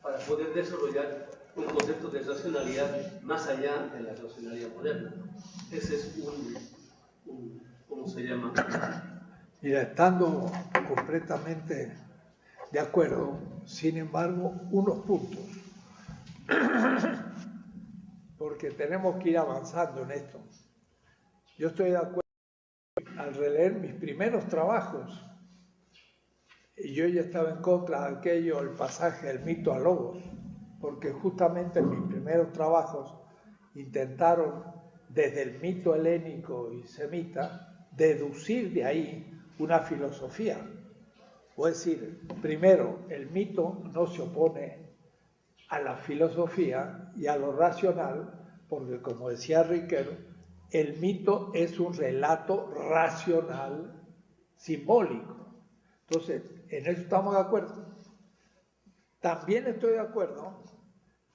para poder desarrollar un concepto de racionalidad más allá de la racionalidad moderna. Ese es ¿cómo se llama?
Mira, estando completamente de acuerdo, sin embargo, unos puntos, porque tenemos que ir avanzando en esto. Yo estoy de acuerdo, al releer mis primeros trabajos, y yo ya estaba en contra de aquello, el pasaje del mito a logos, porque justamente en mis primeros trabajos intentaron, desde el mito helénico y semita, deducir de ahí una filosofía. Es decir, primero, el mito no se opone a la filosofía y a lo racional, porque como decía Riquero, el mito es un relato racional simbólico. Entonces, en eso estamos de acuerdo. También estoy de acuerdo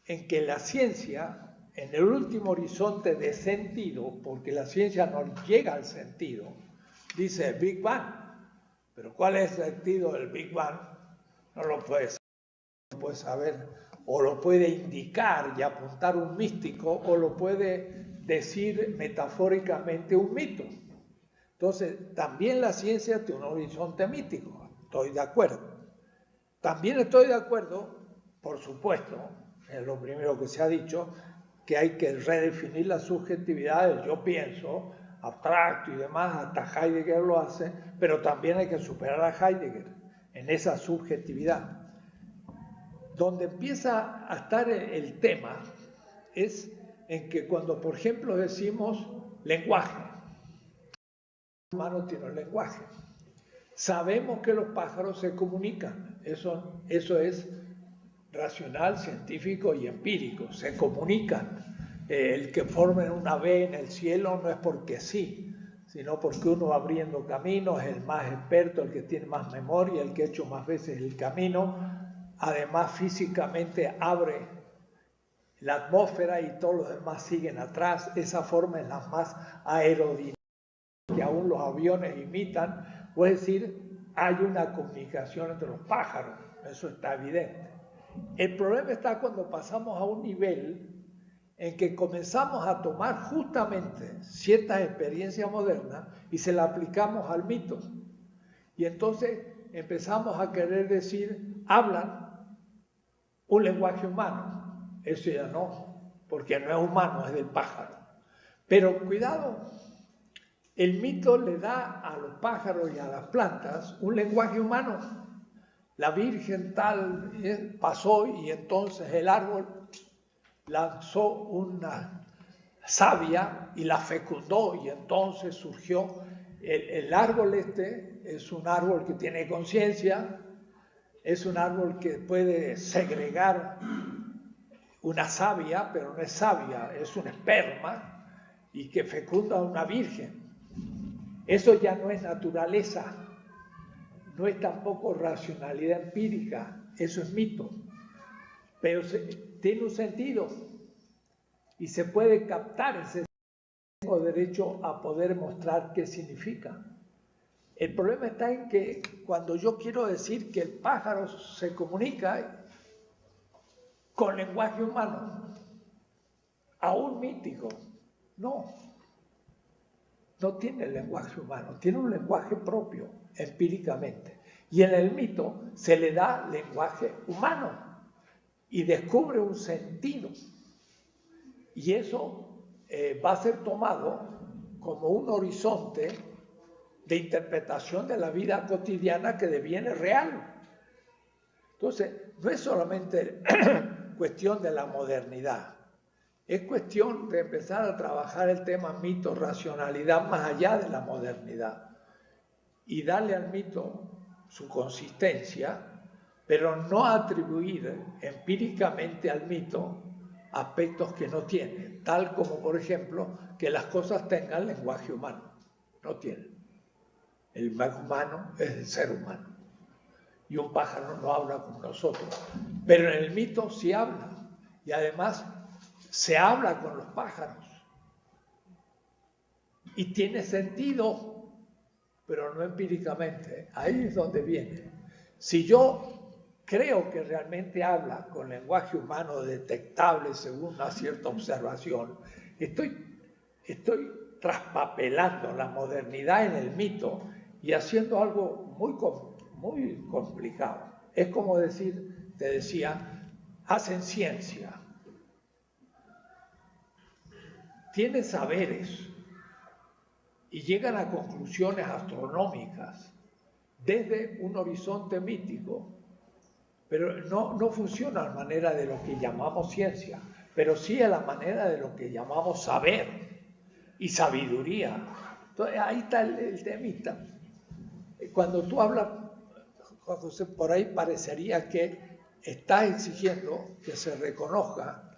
en que la ciencia, en el último horizonte de sentido, porque la ciencia no llega al sentido, dice Big Bang. Pero ¿cuál es el sentido del Big Bang? No lo puede saber, o lo puede indicar y apuntar un místico, o lo puede decir metafóricamente un mito. Entonces, también la ciencia tiene un horizonte mítico, estoy de acuerdo. También estoy de acuerdo, por supuesto, es lo primero que se ha dicho, que hay que redefinir las subjetividades, yo pienso, abstracto y demás, hasta Heidegger lo hace, pero también hay que superar a Heidegger en esa subjetividad. Donde empieza a estar el tema es en que cuando, por ejemplo, decimos lenguaje, el humano tiene un lenguaje. Sabemos que los pájaros se comunican, eso es racional, científico y empírico, se comunican. El que formen una V en el cielo no es porque sí, sino porque uno va abriendo caminos, es el más experto, el que tiene más memoria, el que ha hecho más veces el camino, además físicamente abre la atmósfera y todos los demás siguen atrás. Esa forma es la más aerodinámica que aún los aviones imitan. Es decir, hay una comunicación entre los pájaros, eso está evidente. El problema está cuando pasamos a un nivel en que comenzamos a tomar justamente ciertas experiencias modernas y se las aplicamos al mito. Y entonces empezamos a querer decir, hablan un lenguaje humano. Eso ya no, porque no es humano, es del pájaro. Pero cuidado, el mito le da a los pájaros y a las plantas un lenguaje humano. La Virgen tal pasó y entonces el árbol lanzó una savia y la fecundó y entonces surgió. El árbol es un árbol que tiene conciencia, es un árbol que puede segregar una savia, pero no es savia, es un esperma y que fecunda a una virgen. Eso ya no es naturaleza, no es tampoco racionalidad empírica, eso es mito. Pero tiene un sentido y se puede captar ese sentido. Tengo derecho a poder mostrar qué significa. El problema está en que cuando yo quiero decir que el pájaro se comunica con lenguaje humano, aún mítico, no tiene el lenguaje humano, tiene un lenguaje propio, empíricamente. Y en el mito se le da lenguaje humano y descubre un sentido. Y eso va a ser tomado como un horizonte de interpretación de la vida cotidiana que deviene real. Entonces, no es solamente cuestión de la modernidad, es cuestión de empezar a trabajar el tema mito, racionalidad más allá de la modernidad y darle al mito su consistencia, pero no atribuir empíricamente al mito aspectos que no tiene, tal como, por ejemplo, que las cosas tengan lenguaje humano. No tienen. El lenguaje humano es el ser humano. Y un pájaro no habla como nosotros. Pero en el mito sí habla. Y además se habla con los pájaros. Y tiene sentido, pero no empíricamente. Ahí es donde viene. Si yo creo que realmente habla con lenguaje humano detectable según una cierta observación, estoy traspapelando la modernidad en el mito y haciendo algo muy complicado. Es como decir, te decía, hacen ciencia, tienen saberes y llegan a conclusiones astronómicas desde un horizonte mítico, pero no funciona a la manera de lo que llamamos ciencia, pero sí a la manera de lo que llamamos saber y sabiduría. Entonces ahí está el temita. Cuando tú hablas, Juan José, por ahí parecería que estás exigiendo que se reconozca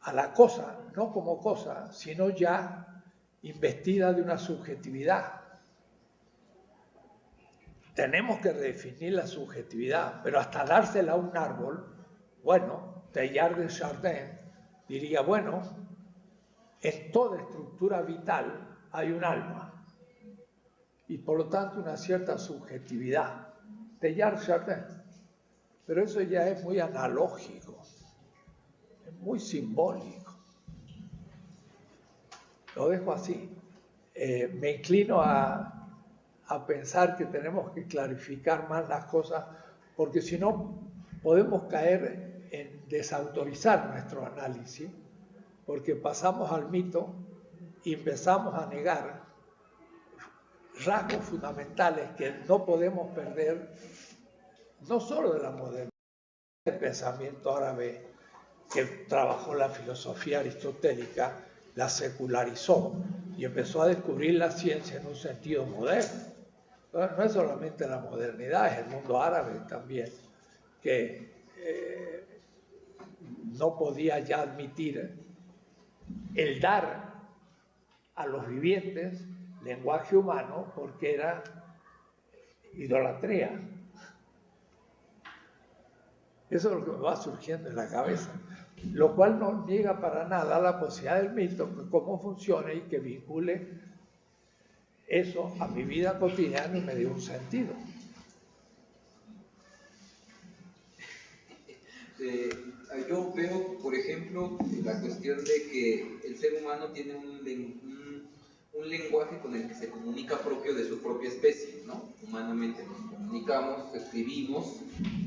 a la cosa, no como cosa, sino ya investida de una subjetividad. Tenemos que redefinir la subjetividad, pero hasta dársela a un árbol, bueno, Teilhard de Chardin diría, bueno, en toda estructura vital hay un alma y por lo tanto una cierta subjetividad. Teilhard de Chardin. Pero eso ya es muy analógico, es muy simbólico. Lo dejo así. Me inclino a pensar que tenemos que clarificar más las cosas, porque si no podemos caer en desautorizar nuestro análisis, porque pasamos al mito y empezamos a negar rasgos fundamentales que no podemos perder, no solo de la modernidad, del pensamiento árabe que trabajó la filosofía aristotélica, la secularizó y empezó a descubrir la ciencia en un sentido moderno. No es solamente la modernidad, es el mundo árabe también, que no podía ya admitir el dar a los vivientes lenguaje humano porque era idolatría. Eso es lo que me va surgiendo en la cabeza, lo cual no niega para nada la posibilidad del mito, que cómo funciona y que vincule eso a mi vida cotidiana y me dé un sentido.
Yo veo, por ejemplo, la cuestión de que el ser humano tiene un lenguaje con el que se comunica propio de su propia especie, ¿no? Humanamente nos comunicamos, escribimos,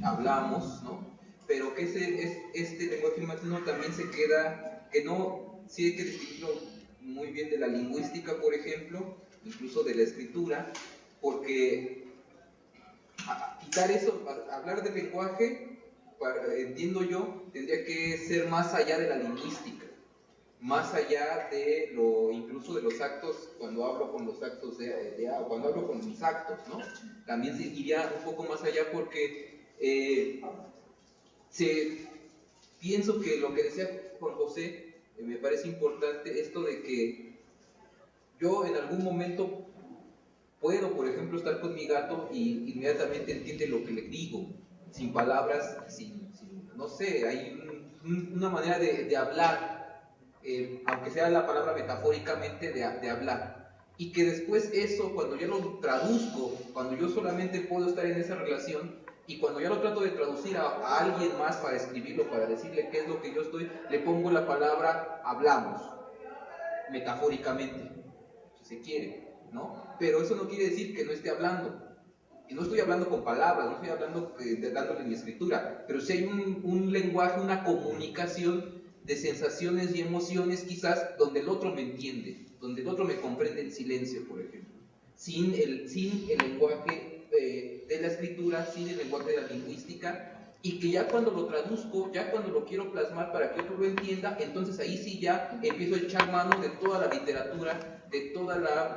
hablamos, ¿no? Pero que este lenguaje humano también se queda, que no, sí hay que distinguirlo muy bien de la lingüística, por ejemplo, incluso de la escritura, porque quitar eso, hablar de lenguaje, entiendo yo, tendría que ser más allá de la lingüística, más allá de lo, incluso de los actos, cuando hablo con los actos cuando hablo con mis actos, ¿no? También se iría un poco más allá porque pienso que lo que decía Juan José me parece importante, esto de que yo en algún momento puedo, por ejemplo, estar con mi gato y inmediatamente entiende lo que le digo, sin palabras, no sé, hay una manera de hablar, aunque sea la palabra metafóricamente, de hablar. Y que después eso, cuando ya lo traduzco, cuando yo solamente puedo estar en esa relación, y cuando ya lo trato de traducir a alguien más para escribirlo, para decirle qué es lo que yo estoy, le pongo la palabra hablamos, metafóricamente, si se quiere, ¿no? Pero eso no quiere decir que no esté hablando. Y no estoy hablando con palabras, no estoy hablando dándole mi escritura, pero sí hay un lenguaje, una comunicación de sensaciones y emociones quizás donde el otro me entiende, donde el otro me comprende en silencio, por ejemplo, sin el lenguaje de la escritura, sin el lenguaje de la lingüística, y que ya cuando lo traduzco, ya cuando lo quiero plasmar para que otro lo entienda, entonces ahí sí ya empiezo a echar mano de toda la literatura, de toda la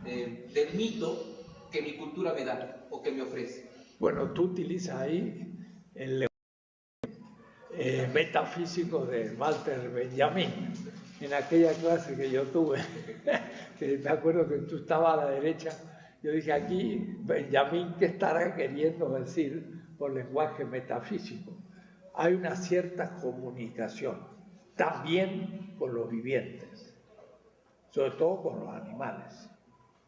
del mito que mi cultura me da o que me ofrece.
Bueno, tú utilizas ahí el lenguaje metafísico de Walter Benjamin. En aquella clase que yo tuve, que me acuerdo que tú estabas a la derecha, yo dije aquí, Benjamin, ¿qué estará queriendo decir por lenguaje metafísico? Hay una cierta comunicación, también con los vivientes, sobre todo con los animales.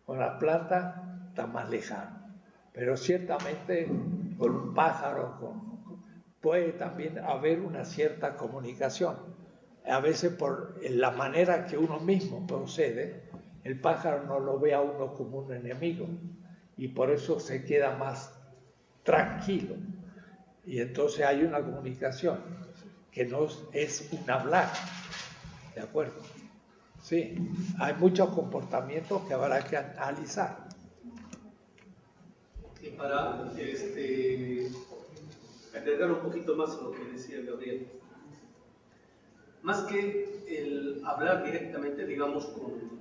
Con las plantas está más lejano, pero ciertamente con un pájaro puede también haber una cierta comunicación. A veces por la manera que uno mismo procede, el pájaro no lo ve a uno como un enemigo y por eso se queda más tranquilo. Y entonces hay una comunicación que no es un hablar, ¿de acuerdo? Sí, hay muchos comportamientos que habrá que analizar.
Y para agregar un poquito más a lo que decía Gabriel, más que el hablar directamente, digamos, con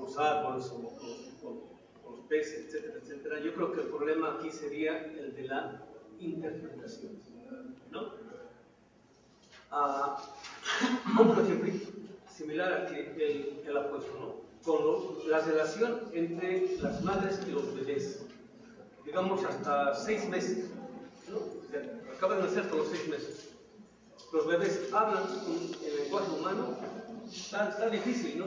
los árboles o con los peces, etcétera, etcétera, yo creo que el problema aquí sería el de la interpretación, ¿no? Como un ejemplo similar al que él ha puesto, ¿no? Con la relación entre las madres y los bebés, digamos hasta 6 meses, ¿no? O sea, acaban de nacer con los 6 meses. Los bebés hablan el lenguaje humano, está difícil, ¿no?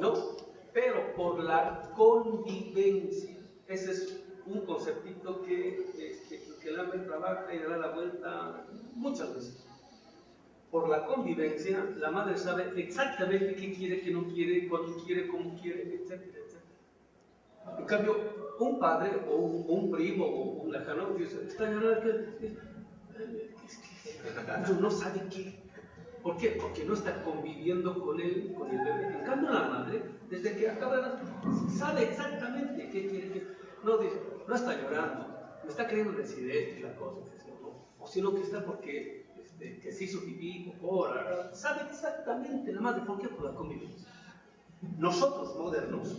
¿No? Pero por la convivencia, ese es un conceptito que el hambre trabaja y le da la vuelta muchas veces. Por la convivencia, la madre sabe exactamente qué quiere, qué no quiere, cuándo quiere, cómo quiere, etcétera, etcétera. En cambio, un padre o un primo o un lejano dice, está llorando, no sabe qué. ¿Por qué? Porque no está conviviendo con el bebé. En cambio, la madre, desde que acaba de nacer, sabe exactamente qué quiere. No dice, no está llorando, me está queriendo decir esto y la cosa, ¿no? o si no que está porque que se hizo pipí, popó, sabe exactamente la madre por qué, por la convivencia. Nosotros modernos,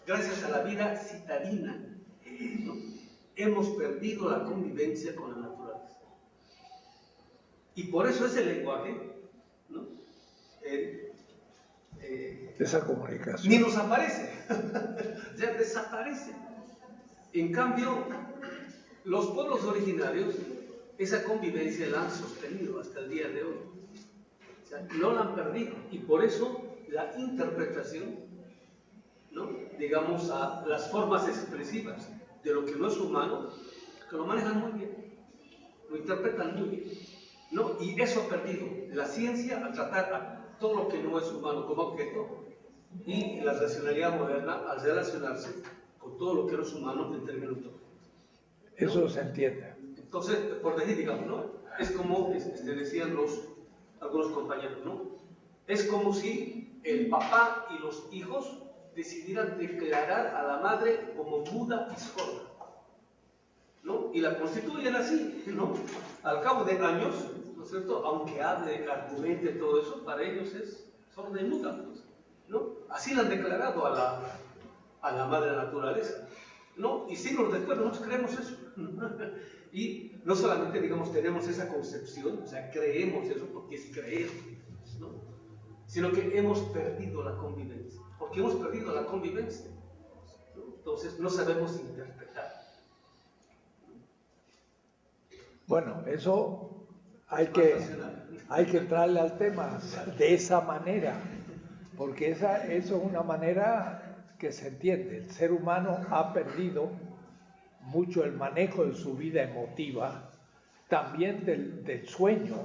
gracias a la vida citadina, ¿no?, hemos perdido la convivencia con la naturaleza. Y por eso ese lenguaje, ¿no?,
esa comunicación
ni nos aparece, ya desaparece. En cambio, los pueblos originarios, esa convivencia la han sostenido hasta el día de hoy. O sea, no la han perdido. Y por eso la interpretación, ¿no?, digamos, a las formas expresivas de lo que no es humano, que lo manejan muy bien, lo interpretan muy bien, ¿no? Y eso ha perdido la ciencia al tratar a todo lo que no es humano como objeto, y la racionalidad moderna al relacionarse con todo lo que no es humano en términos tópicos.
eso se entiende.
Entonces, por decir, digamos, ¿no?, es como decían algunos compañeros, ¿no?, es como si el papá y los hijos decidieran declarar a la madre como muda y sorda, ¿no?, y la constituyen así, ¿no?, al cabo de años, ¿no es cierto?, aunque hable, argumente todo eso, para ellos es sorda y muda, pues, ¿no? Así la han declarado a la madre naturaleza, ¿no? Y siglos después nosotros creemos eso. Y no solamente, digamos, tenemos esa concepción, o sea, creemos eso porque es creer, ¿no?, sino que hemos perdido la convivencia. Porque hemos perdido la convivencia, ¿no? Entonces no sabemos interpretar.
Bueno, eso hay que entrarle al tema de esa manera, porque eso es una manera que se entiende. El ser humano ha perdido mucho el manejo de su vida emotiva, también del sueño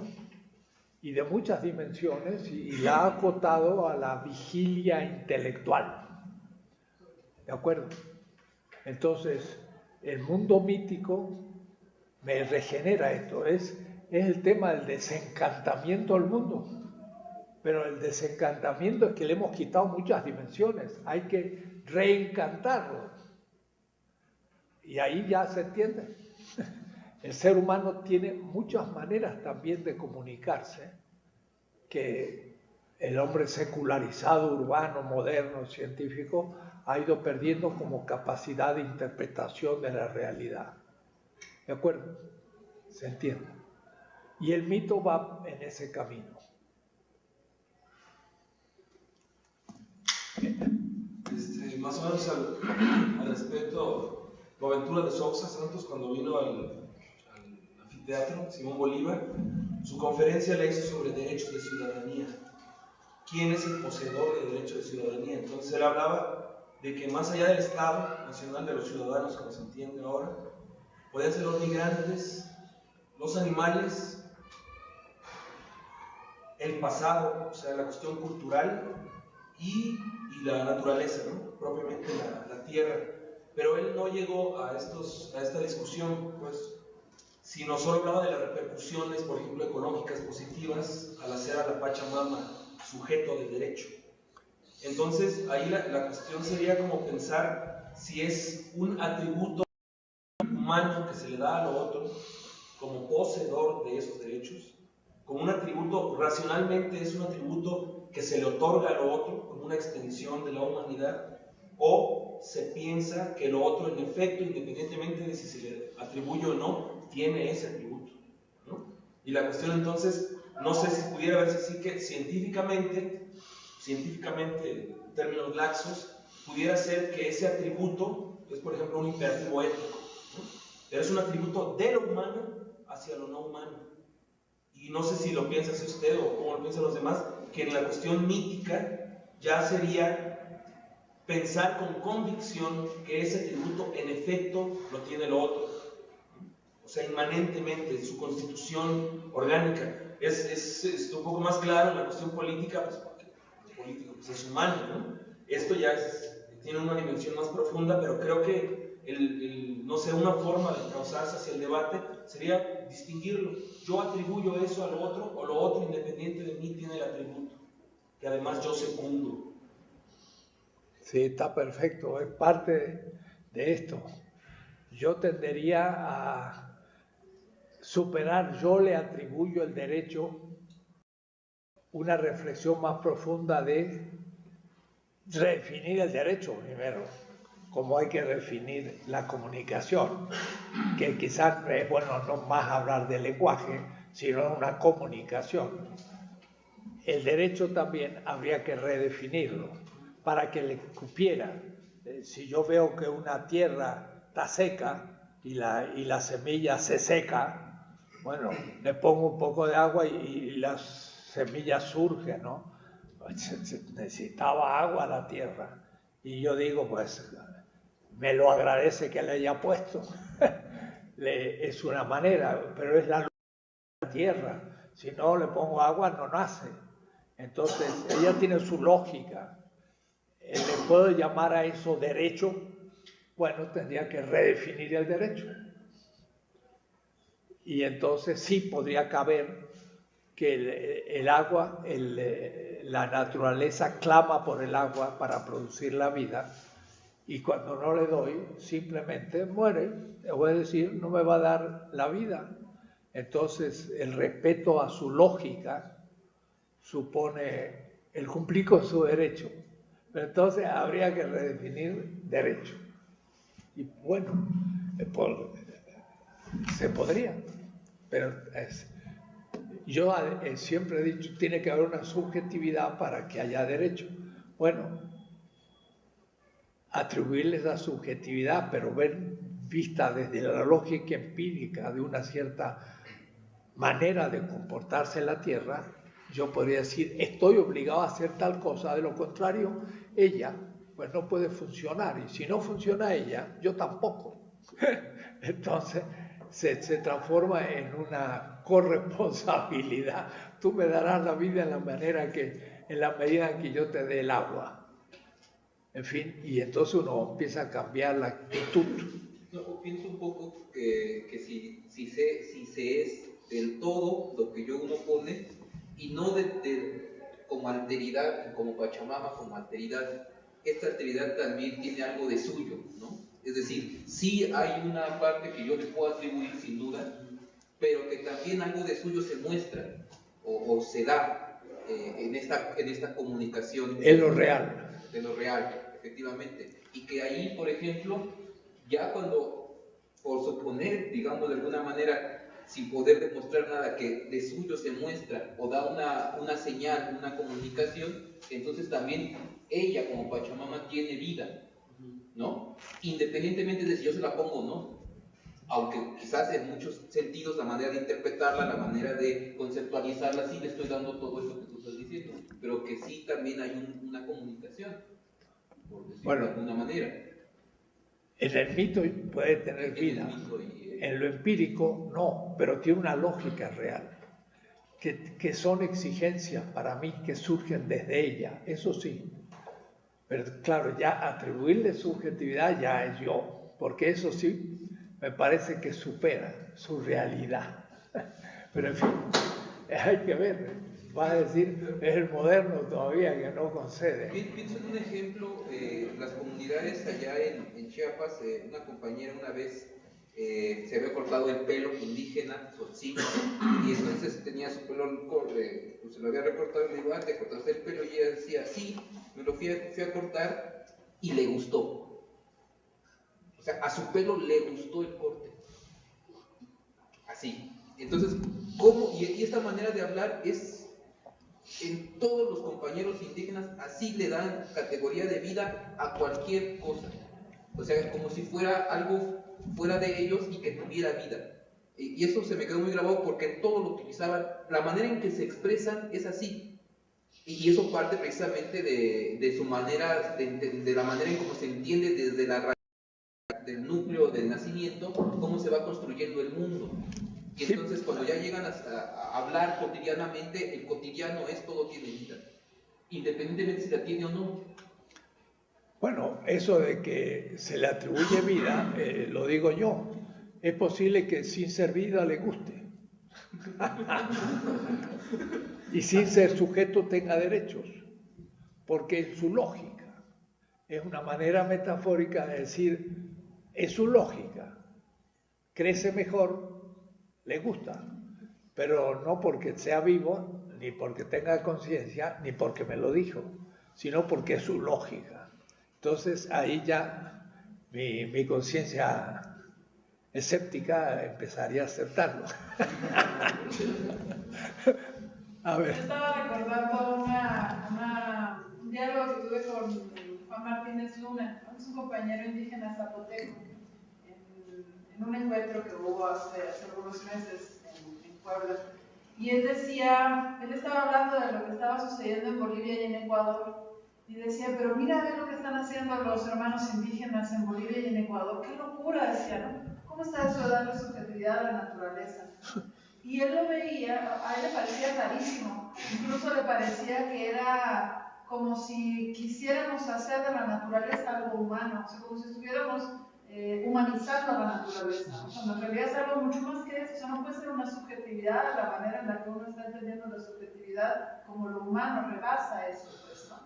y de muchas dimensiones, y la ha acotado a la vigilia intelectual. ¿De acuerdo? Entonces, el mundo mítico me regenera esto, es el tema del desencantamiento del mundo. Pero el desencantamiento es que le hemos quitado muchas dimensiones, hay que reencantarlo. Y ahí ya se entiende. El ser humano tiene muchas maneras también de comunicarse, que el hombre secularizado, urbano, moderno, científico, ha ido perdiendo como capacidad de interpretación de la realidad. ¿De acuerdo? ¿Se entiende? Y el mito va en ese camino.
Más o menos al respecto, Boaventura de Sousa Santos, cuando vino al anfiteatro Simón Bolívar, su conferencia la hizo sobre derechos de ciudadanía. ¿Quién es el poseedor de derechos de ciudadanía? Entonces él hablaba de que más allá del Estado nacional de los ciudadanos, como se entiende ahora, podían ser los migrantes, los animales, el pasado, o sea, la cuestión cultural y la naturaleza, ¿no?, propiamente la tierra. Pero él no llegó a esta discusión, pues, sino solo hablaba de las repercusiones, por ejemplo, económicas positivas al hacer a la Pachamama sujeto de derecho. Entonces, ahí la cuestión sería como pensar si es un atributo humano que se le da a lo otro como poseedor de esos derechos, como un atributo, racionalmente es un atributo que se le otorga a lo otro como una extensión de la humanidad, o se piensa que lo otro, en efecto, independientemente de si se le atribuye o no, tiene ese atributo, ¿no? Y la cuestión entonces, no sé si pudiera verse así que científicamente, en términos laxos, pudiera ser que ese atributo es, por ejemplo, un imperativo ético, ¿no?, pero es un atributo de lo humano hacia lo no humano. Y no sé si lo piensa así usted o cómo lo piensan los demás, que en la cuestión mítica ya sería pensar con convicción que ese atributo en efecto lo tiene lo otro, o sea, inmanentemente, en su constitución orgánica. Es un poco más claro en la cuestión política, pues porque el político pues, es humano, ¿no? Esto ya tiene una dimensión más profunda, pero creo que no sé, una forma de causarse hacia el debate sería distinguirlo. Yo atribuyo eso al otro, o lo otro independiente de mí tiene el atributo, que además yo secundo.
Sí, está perfecto, es parte de esto. Yo tendería a superar, yo le atribuyo el derecho una reflexión más profunda de redefinir el derecho primero, como hay que definir la comunicación, que quizás es bueno no más hablar de lenguaje, sino una comunicación. El derecho también habría que redefinirlo para que le cupiera. Si yo veo que una tierra está seca y la semilla se seca, bueno, le pongo un poco de agua y las semillas surgen, ¿no? Necesitaba agua la tierra. Y yo digo, pues, me lo agradece que le haya puesto. Es una manera, pero es la luz de la tierra. Si no le pongo agua, no nace. Entonces, ella tiene su lógica. ¿Le puedo llamar a eso derecho? Bueno, tendría que redefinir el derecho. Y entonces sí podría caber que el agua, la naturaleza clama por el agua para producir la vida, y cuando no le doy, simplemente muere. Le voy a decir, no me va a dar la vida. Entonces, el respeto a su lógica supone el cumplir con su derecho. Pero entonces habría que redefinir derecho. Y bueno, se podría, pero yo siempre he dicho, tiene que haber una subjetividad para que haya derecho. Bueno, atribuirles la subjetividad, pero vista desde la lógica empírica de una cierta manera de comportarse en la Tierra, yo podría decir, estoy obligado a hacer tal cosa, de lo contrario, ella pues no puede funcionar, y si no funciona ella, yo tampoco. Entonces se transforma en una corresponsabilidad. Tú me darás la vida en la medida en que yo te dé el agua. En fin, y entonces uno empieza a cambiar la actitud.
No, pienso un poco que si se es del todo lo que uno pone, y no como alteridad, como Pachamama, como alteridad, esta alteridad también tiene algo de suyo, ¿no? Es decir, sí hay una parte que yo le puedo atribuir sin duda, pero que también algo de suyo se muestra o se da en esta comunicación.
En lo real.
De lo real, efectivamente. Y que ahí, por ejemplo, ya cuando, por suponer, digamos de alguna manera, sin poder demostrar nada, que de suyo se muestra o da una señal, una comunicación, entonces también ella como Pachamama tiene vida, ¿no? Independientemente de si yo se la pongo o no. Aunque quizás en muchos sentidos la manera de interpretarla, la manera de conceptualizarla, sí le estoy dando todo eso que tú estás diciendo, pero que sí también hay una comunicación, por decirlo de alguna manera.
En el mito puede tener vida, en lo empírico no, pero tiene una lógica real, que son exigencias para mí que surgen desde ella, eso sí. Pero claro, ya atribuirle subjetividad ya es yo, porque eso sí me parece que supera su realidad. Pero en fin, hay que ver, va a decir, es el moderno todavía que no concede.
Pienso en un ejemplo, las comunidades allá en Chiapas, una compañera una vez se había cortado el pelo indígena, Tzotzil, y entonces tenía su pelo, pues se lo había recortado, y le digo, ¿te cortaste el pelo? Y ella decía, sí, me lo fui a cortar y le gustó. O sea, a su pelo le gustó el corte. Así. Entonces, ¿cómo? Y esta manera de hablar es, en todos los compañeros indígenas, así le dan categoría de vida a cualquier cosa. O sea, como si fuera algo fuera de ellos y que tuviera vida. Y eso se me quedó muy grabado porque todo lo utilizaban. La manera en que se expresan es así. Y eso parte precisamente de su manera, de la manera en cómo se entiende desde la raíz del núcleo del nacimiento, cómo se va construyendo el mundo. Y entonces cuando ya llegan a hablar cotidianamente, el cotidiano es todo tiene vida, independientemente si la tiene o no.
Bueno, eso de que se le atribuye vida, lo digo yo. Es posible que sin ser vida le guste. Y sin ser sujeto tenga derechos. Porque es su lógica. Es una manera metafórica de decir, es su lógica. Crece mejor le gusta, pero no porque sea vivo, ni porque tenga conciencia, ni porque me lo dijo, sino porque es su lógica. Entonces ahí ya mi conciencia escéptica empezaría a aceptarlo. A ver.
Yo estaba recordando un diálogo que tuve con Juan Martínez Luna, ¿no? Es un compañero indígena zapoteco, en un encuentro que hubo hace algunos meses en Puebla. Y él estaba hablando de lo que estaba sucediendo en Bolivia y en Ecuador, y decía, pero mira, ve lo que están haciendo los hermanos indígenas en Bolivia y en Ecuador, qué locura, decía, ¿no? ¿Cómo está eso de darle subjetividad a la naturaleza? Y él lo veía, a él le parecía rarísimo, incluso le parecía que era como si quisiéramos hacer de la naturaleza algo humano, o sea, como si estuviéramos humanizando a la naturaleza, o sea, en realidad es algo mucho más que eso, o sea, no puede ser una subjetividad, la manera en la que uno está entendiendo la subjetividad como lo humano rebasa eso, pues, ¿no?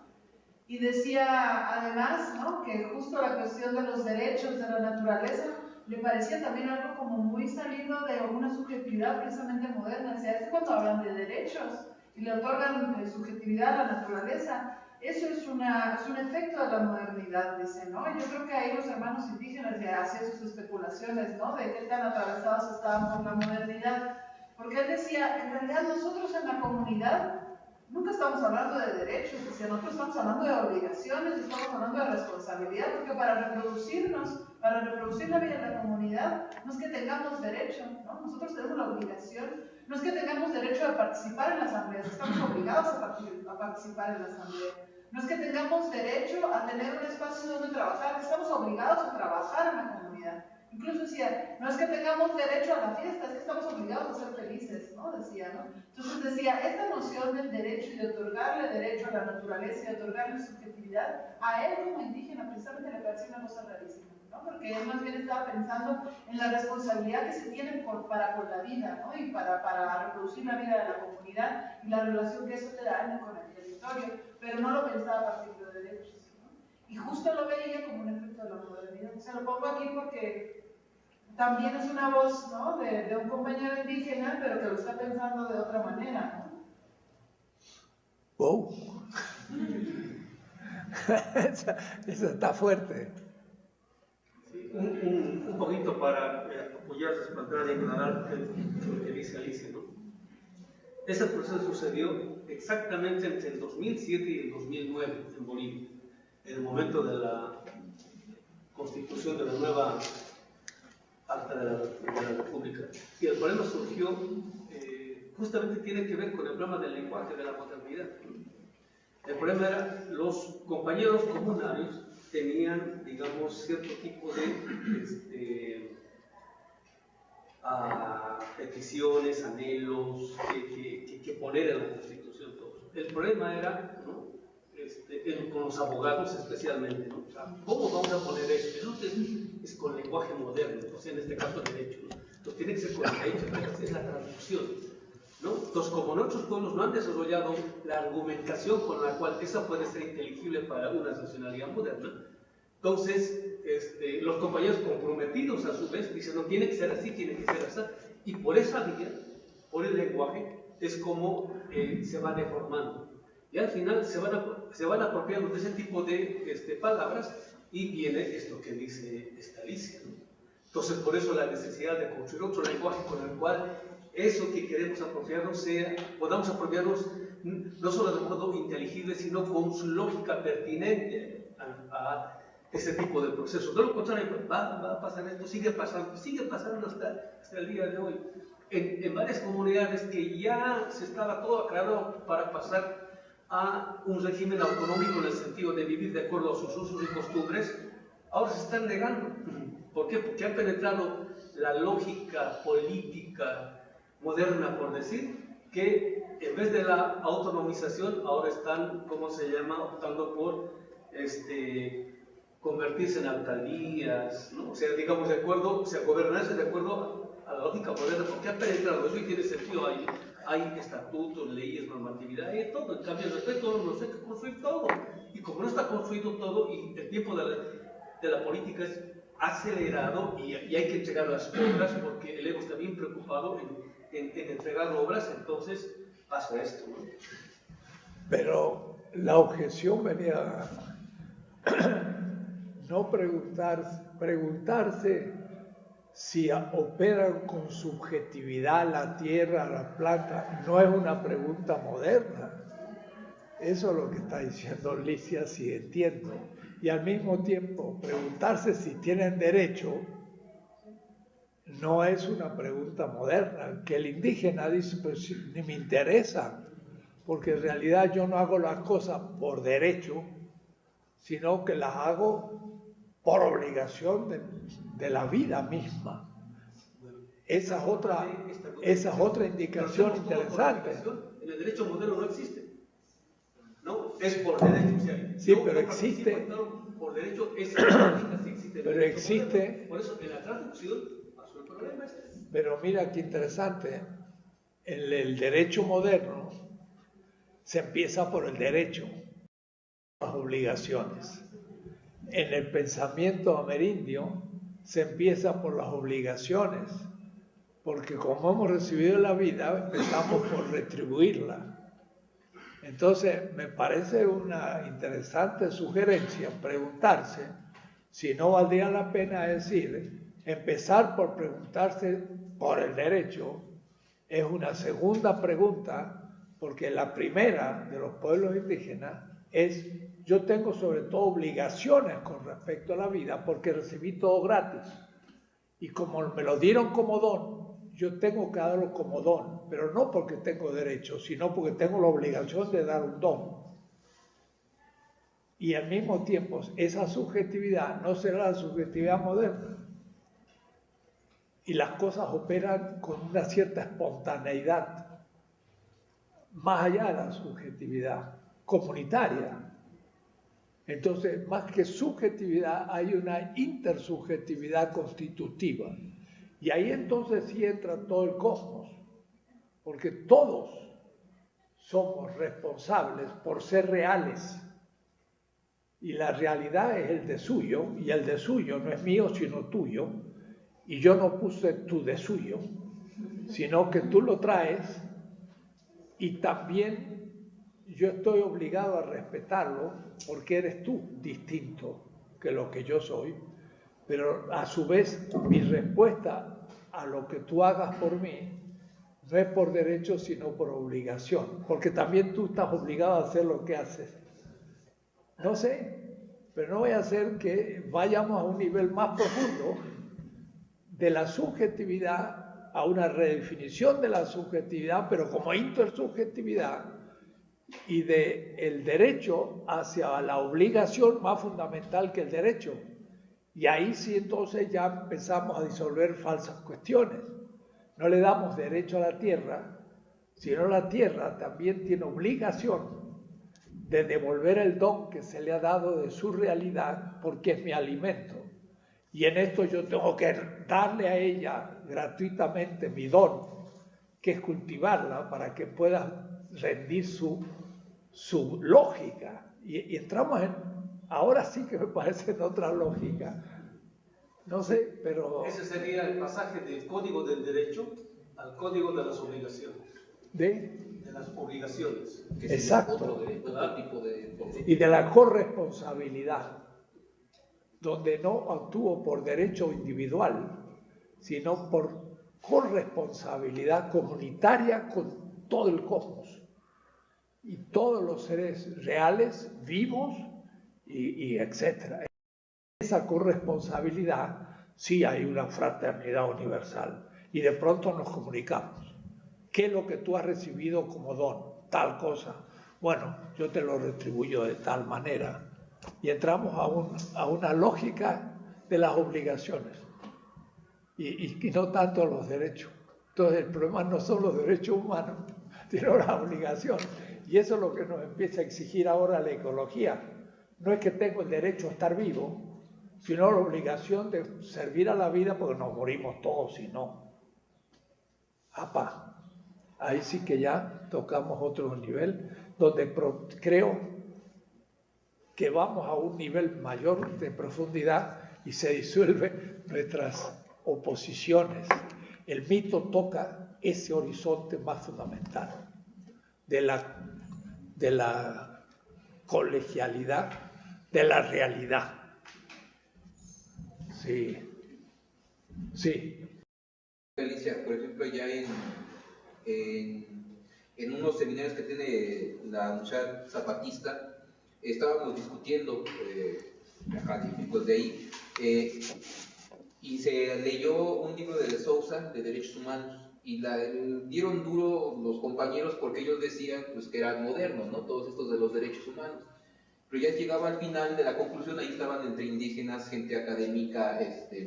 Y decía además, ¿no?, que justo la cuestión de los derechos de la naturaleza le parecía también algo como muy salido de una subjetividad precisamente moderna. O sea, es cuando hablan de derechos y le otorgan subjetividad a la naturaleza. Eso es un efecto de la modernidad, dice, ¿no? Yo creo que ahí los hermanos indígenas ya hacían sus especulaciones, ¿no?, de qué tan atravesados estaban por la modernidad. Porque él decía, en realidad nosotros en la comunidad nunca estamos hablando de derechos, nosotros estamos hablando de obligaciones, estamos hablando de responsabilidad, porque para reproducirnos, para reproducir la vida de la comunidad, no es que tengamos derecho, ¿no? Nosotros tenemos la obligación, no es que tengamos derecho a participar en la asamblea, estamos obligados a participar en la asamblea. No es que tengamos derecho a tener un espacio donde trabajar, estamos obligados a trabajar en la comunidad. Incluso decía, no es que tengamos derecho a la fiesta, es que estamos obligados a ser felices, ¿no? Decía, ¿no? Entonces decía, esta noción del derecho y de otorgarle derecho a la naturaleza y de otorgarle subjetividad, a él como indígena precisamente le parecía una cosa rarísima, ¿no? Porque él más bien estaba pensando en la responsabilidad que se tiene para con la vida, ¿no? Y para reproducir la vida de la comunidad y la relación que eso te da con el territorio, pero no lo pensaba a partir de derechos, ¿no? Y justo lo veía como un efecto de la modernidad. O sea, lo pongo aquí porque también es una voz, ¿no?, de un compañero indígena, pero que lo está pensando de otra manera, ¿no?
¡Wow! Eso está fuerte.
Sí, un poquito para apoyar, respaldar y aclarar lo que dice Alicia, ¿no? Ese proceso sucedió exactamente entre el 2007 y el 2009 en Bolivia, en el momento de la constitución de la nueva Acta de la República. Y el problema surgió, justamente tiene que ver con el problema del lenguaje de la modernidad. El problema era, los compañeros comunarios tenían, digamos, cierto tipo de peticiones, anhelos que poner en la Constitución. Todos. El problema era, ¿no?, con los abogados especialmente, ¿no? O sea, ¿cómo vamos a poner esto? Eso es con lenguaje moderno, o sea, en este caso derecho, ¿no? Entonces tiene que ser con derecho, es la traducción, ¿no? Entonces, como en otros pueblos no han desarrollado la argumentación con la cual esa puede ser inteligible para una nacionalidad moderna, entonces los compañeros comprometidos a su vez dicen, no, tiene que ser así, tiene que ser así, y por esa vía, por el lenguaje, es como se va deformando. Y al final se van apropiando de ese tipo de palabras y viene esto que dice Alicia, ¿no? Entonces, por eso la necesidad de construir otro lenguaje con el cual eso que queremos apropiarnos podamos apropiarnos no solo de modo inteligible, sino con su lógica pertinente a ese tipo de procesos. De lo contrario, va a pasar esto, sigue pasando hasta el día de hoy. En varias comunidades que ya se estaba todo aclarado para pasar a un régimen autonómico en el sentido de vivir de acuerdo a sus usos y costumbres, ahora se están negando. ¿Por qué? Porque han penetrado la lógica política moderna, por decir, que en vez de la autonomización, ahora están, ¿cómo se llama?, optando por convertirse en alcaldías, ¿no? O sea, digamos, gobernarse de acuerdo a la lógica moderna, porque ha penetrado eso y tiene sentido ahí. Hay estatutos, leyes, normatividad, hay todo. En cambio, el respeto no sé qué construir todo. Y como no está construido todo, y el tiempo de la política es acelerado y hay que entregar las obras porque el ego está bien preocupado en entregar obras, entonces pasa esto, ¿no?
Pero la objeción venía no preguntarse si operan con subjetividad la tierra, la planta, no es una pregunta moderna. Eso es lo que está diciendo Licia, si entiendo. Y al mismo tiempo, preguntarse si tienen derecho no es una pregunta moderna. Que el indígena dice, pues ni me interesa, porque en realidad yo no hago las cosas por derecho, sino que las hago por obligación de la vida misma. Esa es otra indicación interesante.
En el derecho moderno no existe. No, es por derecho. O sea,
sí, pero existe.
Por derecho, esa práctica sí existe.
Pero existe.
Moderno. Por eso, en la traducción pasó el problema este.
Pero mira qué interesante. En el derecho moderno se empieza por el derecho, las obligaciones. En el pensamiento amerindio se empieza por las obligaciones, porque como hemos recibido la vida, empezamos por retribuirla. Entonces, me parece una interesante sugerencia preguntarse si no valdría la pena decir, empezar por preguntarse por el derecho es una segunda pregunta, porque la primera de los pueblos indígenas es, yo tengo sobre todo obligaciones con respecto a la vida porque recibí todo gratis. Y como me lo dieron como don, yo tengo que darlo como don, pero no porque tengo derecho, sino porque tengo la obligación de dar un don. Y al mismo tiempo, esa subjetividad no será la subjetividad moderna. Y las cosas operan con una cierta espontaneidad, más allá de la subjetividad comunitaria. Entonces, más que subjetividad, hay una intersubjetividad constitutiva. Y ahí entonces sí entra todo el cosmos, porque todos somos responsables por ser reales. Y la realidad es el de suyo, y el de suyo no es mío sino tuyo, y yo no puse tu de suyo, sino que tú lo traes, y también yo estoy obligado a respetarlo, porque eres tú distinto que lo que yo soy. Pero a su vez, mi respuesta a lo que tú hagas por mí no es por derecho, sino por obligación. Porque también tú estás obligado a hacer lo que haces. No sé, pero no voy a hacer que vayamos a un nivel más profundo de la subjetividad, a una redefinición de la subjetividad, pero como intersubjetividad, y del derecho hacia la obligación más fundamental que el derecho. Y ahí sí entonces ya empezamos a disolver falsas cuestiones. No le damos derecho a la tierra, sino la tierra también tiene obligación de devolver el don que se le ha dado de su realidad, porque es mi alimento. Y en esto yo tengo que darle a ella gratuitamente mi don, que es cultivarla para que pueda rendir su lógica. Y entramos ahora sí que me parece en otra lógica. No sé, pero...
Ese sería el pasaje del código del derecho al código de las obligaciones.
De
las obligaciones.
Exacto.
Otro tipo de...
Y de la corresponsabilidad, donde no actúo por derecho individual, sino por corresponsabilidad comunitaria con todo el cosmos. Y todos los seres reales, vivos y etcétera. Esa corresponsabilidad, sí hay una fraternidad universal. Y de pronto nos comunicamos. ¿Qué es lo que tú has recibido como don? Tal cosa. Bueno, yo te lo retribuyo de tal manera. Y entramos a una lógica de las obligaciones. Y no tanto los derechos. Entonces el problema no son los derechos humanos, sino las obligaciones. Y eso es lo que nos empieza a exigir ahora la ecología. No es que tengo el derecho a estar vivo, sino la obligación de servir a la vida porque nos morimos todos si no. ¡Apa! Ahí sí que ya tocamos otro nivel, donde creo que vamos a un nivel mayor de profundidad y se disuelven nuestras oposiciones. El mito toca ese horizonte más fundamental de la colegialidad, de la realidad. Sí, sí.
Alicia, por ejemplo, ya en unos seminarios que tiene la Universidad Zapatista, estábamos discutiendo académicos de ahí, y se leyó un libro de Sousa de Derechos Humanos, y dieron duro los compañeros porque ellos decían pues, que eran modernos, ¿no? Todos estos de los derechos humanos. Pero ya llegaba al final de la conclusión, ahí estaban entre indígenas, gente académica,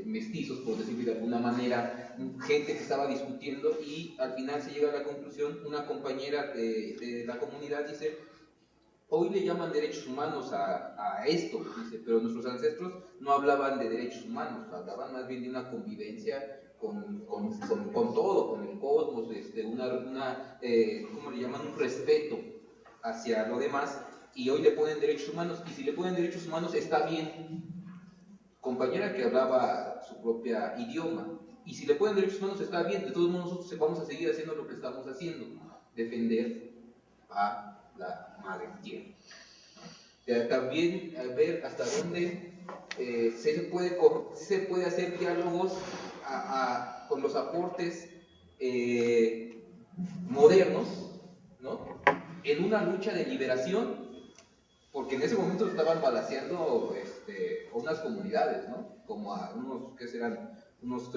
mestizos, por decirlo de alguna manera, gente que estaba discutiendo, y al final se llega a la conclusión, una compañera de la comunidad dice, hoy le llaman derechos humanos a esto, dice, pero nuestros ancestros no hablaban de derechos humanos, hablaban más bien de una convivencia con todo, con el cosmos, ¿cómo le llaman? Un respeto hacia lo demás. Y hoy le ponen derechos humanos, y si le ponen derechos humanos está bien. Compañera que hablaba su propia idioma, y si le ponen derechos humanos está bien, de todos modos nosotros vamos a seguir haciendo lo que estamos haciendo, defender a la madre tierra. También ver hasta dónde se puede hacer diálogos con los aportes modernos, ¿no? En una lucha de liberación, porque en ese momento estaban balaceando unas comunidades, ¿no? Como a unos, ¿qué serán? Unos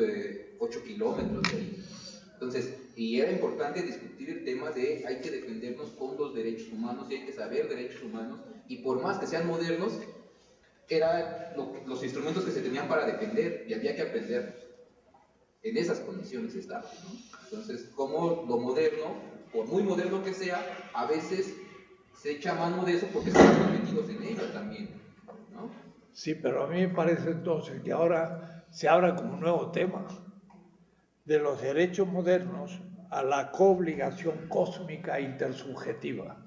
8 kilómetros de ahí. Entonces, y era importante discutir el tema de hay que defendernos con los derechos humanos y hay que saber derechos humanos, y por más que sean modernos, eran los instrumentos que se tenían para defender y había que aprenderlos. En esas condiciones estaban, ¿no? Entonces, como lo moderno, por muy moderno que sea, a veces se echa mano de eso porque estamos metidos en ello también, ¿no?
Sí, pero a mí me parece entonces que ahora se abra como un nuevo tema de los derechos modernos a la coobligación cósmica intersubjetiva.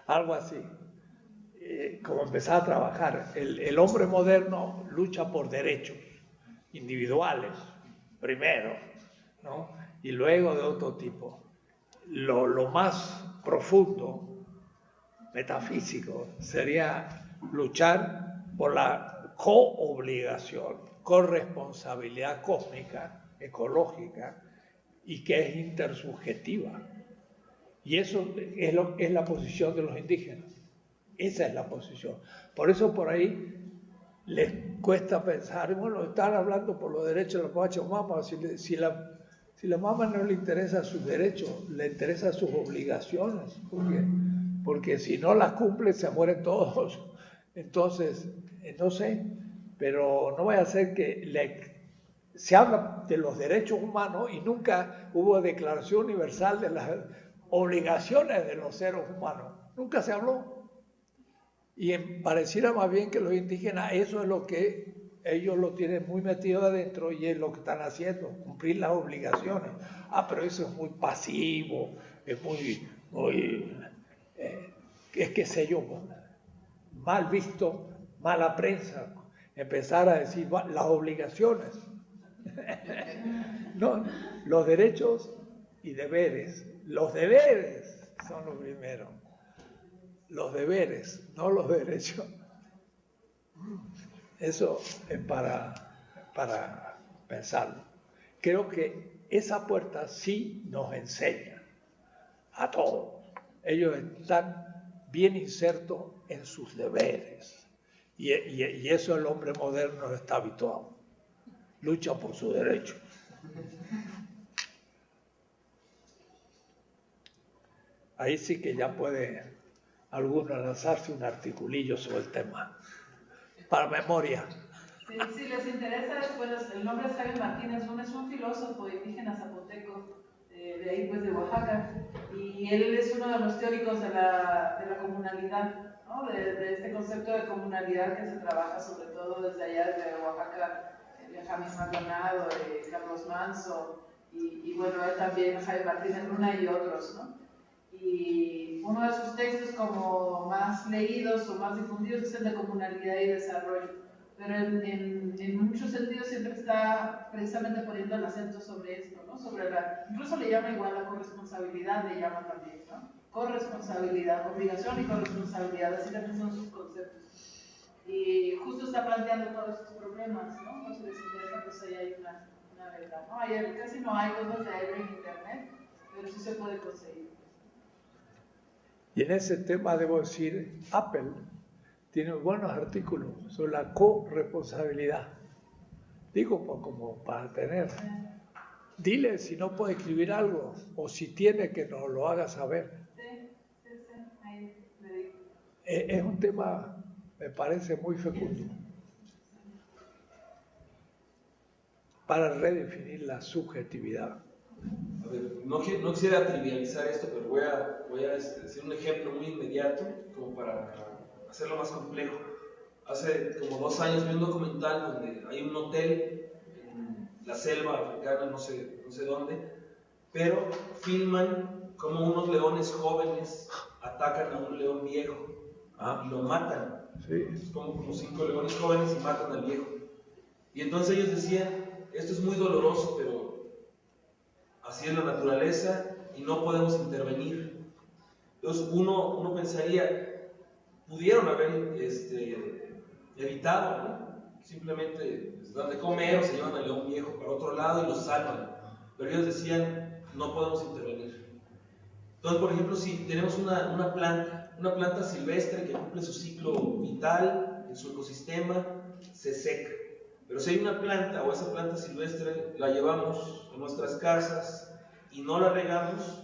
Algo así. Como empezar a trabajar. El hombre moderno lucha por derechos individuales, primero, ¿no? Y luego de otro tipo. Lo más profundo, metafísico, sería luchar por la coobligación, corresponsabilidad cósmica, ecológica, y que es intersubjetiva. Y eso es la posición de los indígenas. Esa es la posición. Por eso por ahí les cuesta pensar, bueno, están hablando por los derechos de la Pachamama, si la mama no le interesa sus derechos, le interesan sus obligaciones, porque si no las cumple se mueren todos. Entonces, no sé, pero no vaya a ser que se habla de los derechos humanos y nunca hubo declaración universal de las obligaciones de los seres humanos. Nunca se habló. Y pareciera más bien que los indígenas, eso es lo que ellos lo tienen muy metido adentro y es lo que están haciendo, cumplir las obligaciones. Pero eso es muy pasivo, es es que sé yo, mal visto, mala prensa, empezar a decir las obligaciones. No, los derechos y deberes. Los deberes son los primeros. Los deberes, no los derechos. Eso es para pensarlo. Creo que esa puerta sí nos enseña a todos. Ellos están bien insertos en sus deberes. Y eso el hombre moderno está habituado. Lucha por su derecho. Ahí sí que ya puede alguno lanzarse un articulillo sobre el tema. Para memoria.
Sí, si les interesa después, el nombre es Jaime Martínez Luna, es un filósofo indígena zapoteco, de ahí pues de Oaxaca, y él es uno de los teóricos de la comunalidad, ¿no? de este concepto de comunalidad que se trabaja sobre todo desde allá, desde Oaxaca, Benjamín Maldonado, Carlos Manso, y bueno, él también, Jaime Martínez Luna y otros, ¿no? Y uno de sus textos como más leídos o más difundidos es el de Comunalidad y Desarrollo. pero en muchos sentidos siempre está precisamente poniendo el acento sobre esto, ¿no? Sobre incluso le llama igual la corresponsabilidad, le llama también, ¿no? Corresponsabilidad, obligación y corresponsabilidad, así también son sus conceptos. Y justo está planteando todos estos problemas, ¿no? No se les interesa, pues ahí hay una verdad, ¿no? Casi no hay cosas de aire en internet, pero sí se puede conseguir.
Y en ese tema debo decir, Apple tiene buenos artículos sobre la corresponsabilidad. Digo, como para tener. Dile si no puede escribir algo o si tiene que nos lo haga saber.
Sí, ahí le digo.
Es un tema, me parece, muy fecundo para redefinir la subjetividad.
A ver, no quisiera trivializar esto, pero voy a hacer un ejemplo muy inmediato como para hacerlo más complejo. Hace como 2 años vi un documental donde hay un hotel en la selva africana, no sé dónde, pero filman como unos leones jóvenes atacan a un león viejo y lo matan.
Sí.
Es como 5 leones jóvenes y matan al viejo. Y entonces ellos decían, esto es muy doloroso, pero así es la naturaleza y no podemos intervenir. Entonces uno pensaría, pudieron haber evitado, ¿no? Simplemente les dan de comer o se llevan al león viejo para otro lado y lo salvan. Pero ellos decían, no podemos intervenir. Entonces, por ejemplo, si tenemos una planta silvestre que cumple su ciclo vital en su ecosistema, se seca. Pero si hay una planta o esa planta silvestre la llevamos a nuestras casas y no la regamos,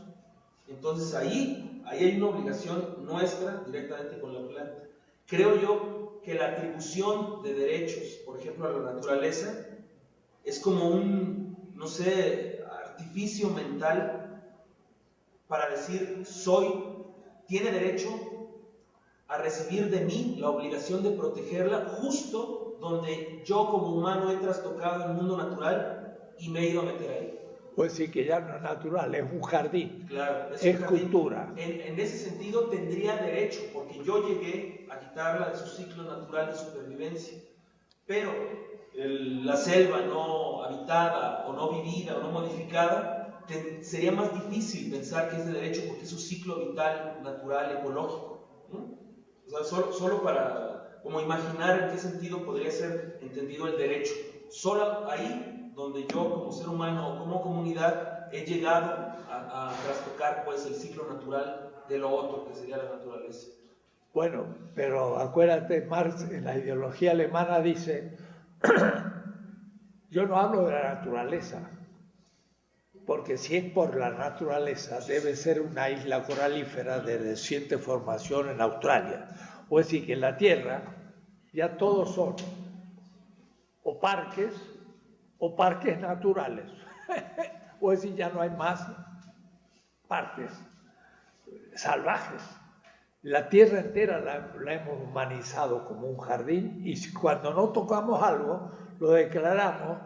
entonces ahí hay una obligación nuestra directamente con la planta. Creo yo que la atribución de derechos, por ejemplo, a la naturaleza, es como un, no sé, artificio mental para decir, tiene derecho a recibir de mí la obligación de protegerla justo donde yo como humano he trastocado el mundo natural y me he ido a meter ahí.
Pues sí, que ya no es natural, es un jardín,
Claro,
es cultura.
En ese sentido tendría derecho, porque yo llegué a quitarla de su ciclo natural de supervivencia. Pero la selva no habitada, o no vivida, o no modificada, sería más difícil pensar que es de derecho porque es su ciclo vital, natural, ecológico, ¿no? O sea, solo para como imaginar en qué sentido podría ser entendido el derecho. Solo ahí donde yo como ser humano o como comunidad he llegado a trastocar pues el ciclo natural de lo otro que sería la naturaleza.
Bueno, pero acuérdate, Marx en la ideología alemana dice, yo no hablo de la naturaleza, porque si es por la naturaleza debe ser una isla coralífera de reciente formación en Australia. O es decir, que en la Tierra ya todos son o parques naturales. O es decir, ya no hay más parques salvajes. La tierra entera la hemos humanizado como un jardín y cuando no tocamos algo, lo declaramos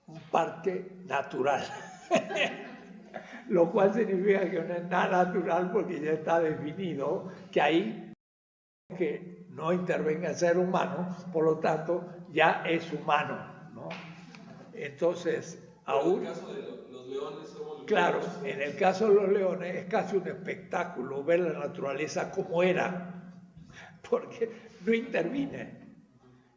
un parque natural. Lo cual significa que no es nada natural porque ya está definido que ahí que no intervenga el ser humano, por lo tanto ya es humano, ¿no? Entonces, aún...
En el caso de los leones,
claro, en el caso de los leones es casi un espectáculo ver la naturaleza como era, porque no interviene.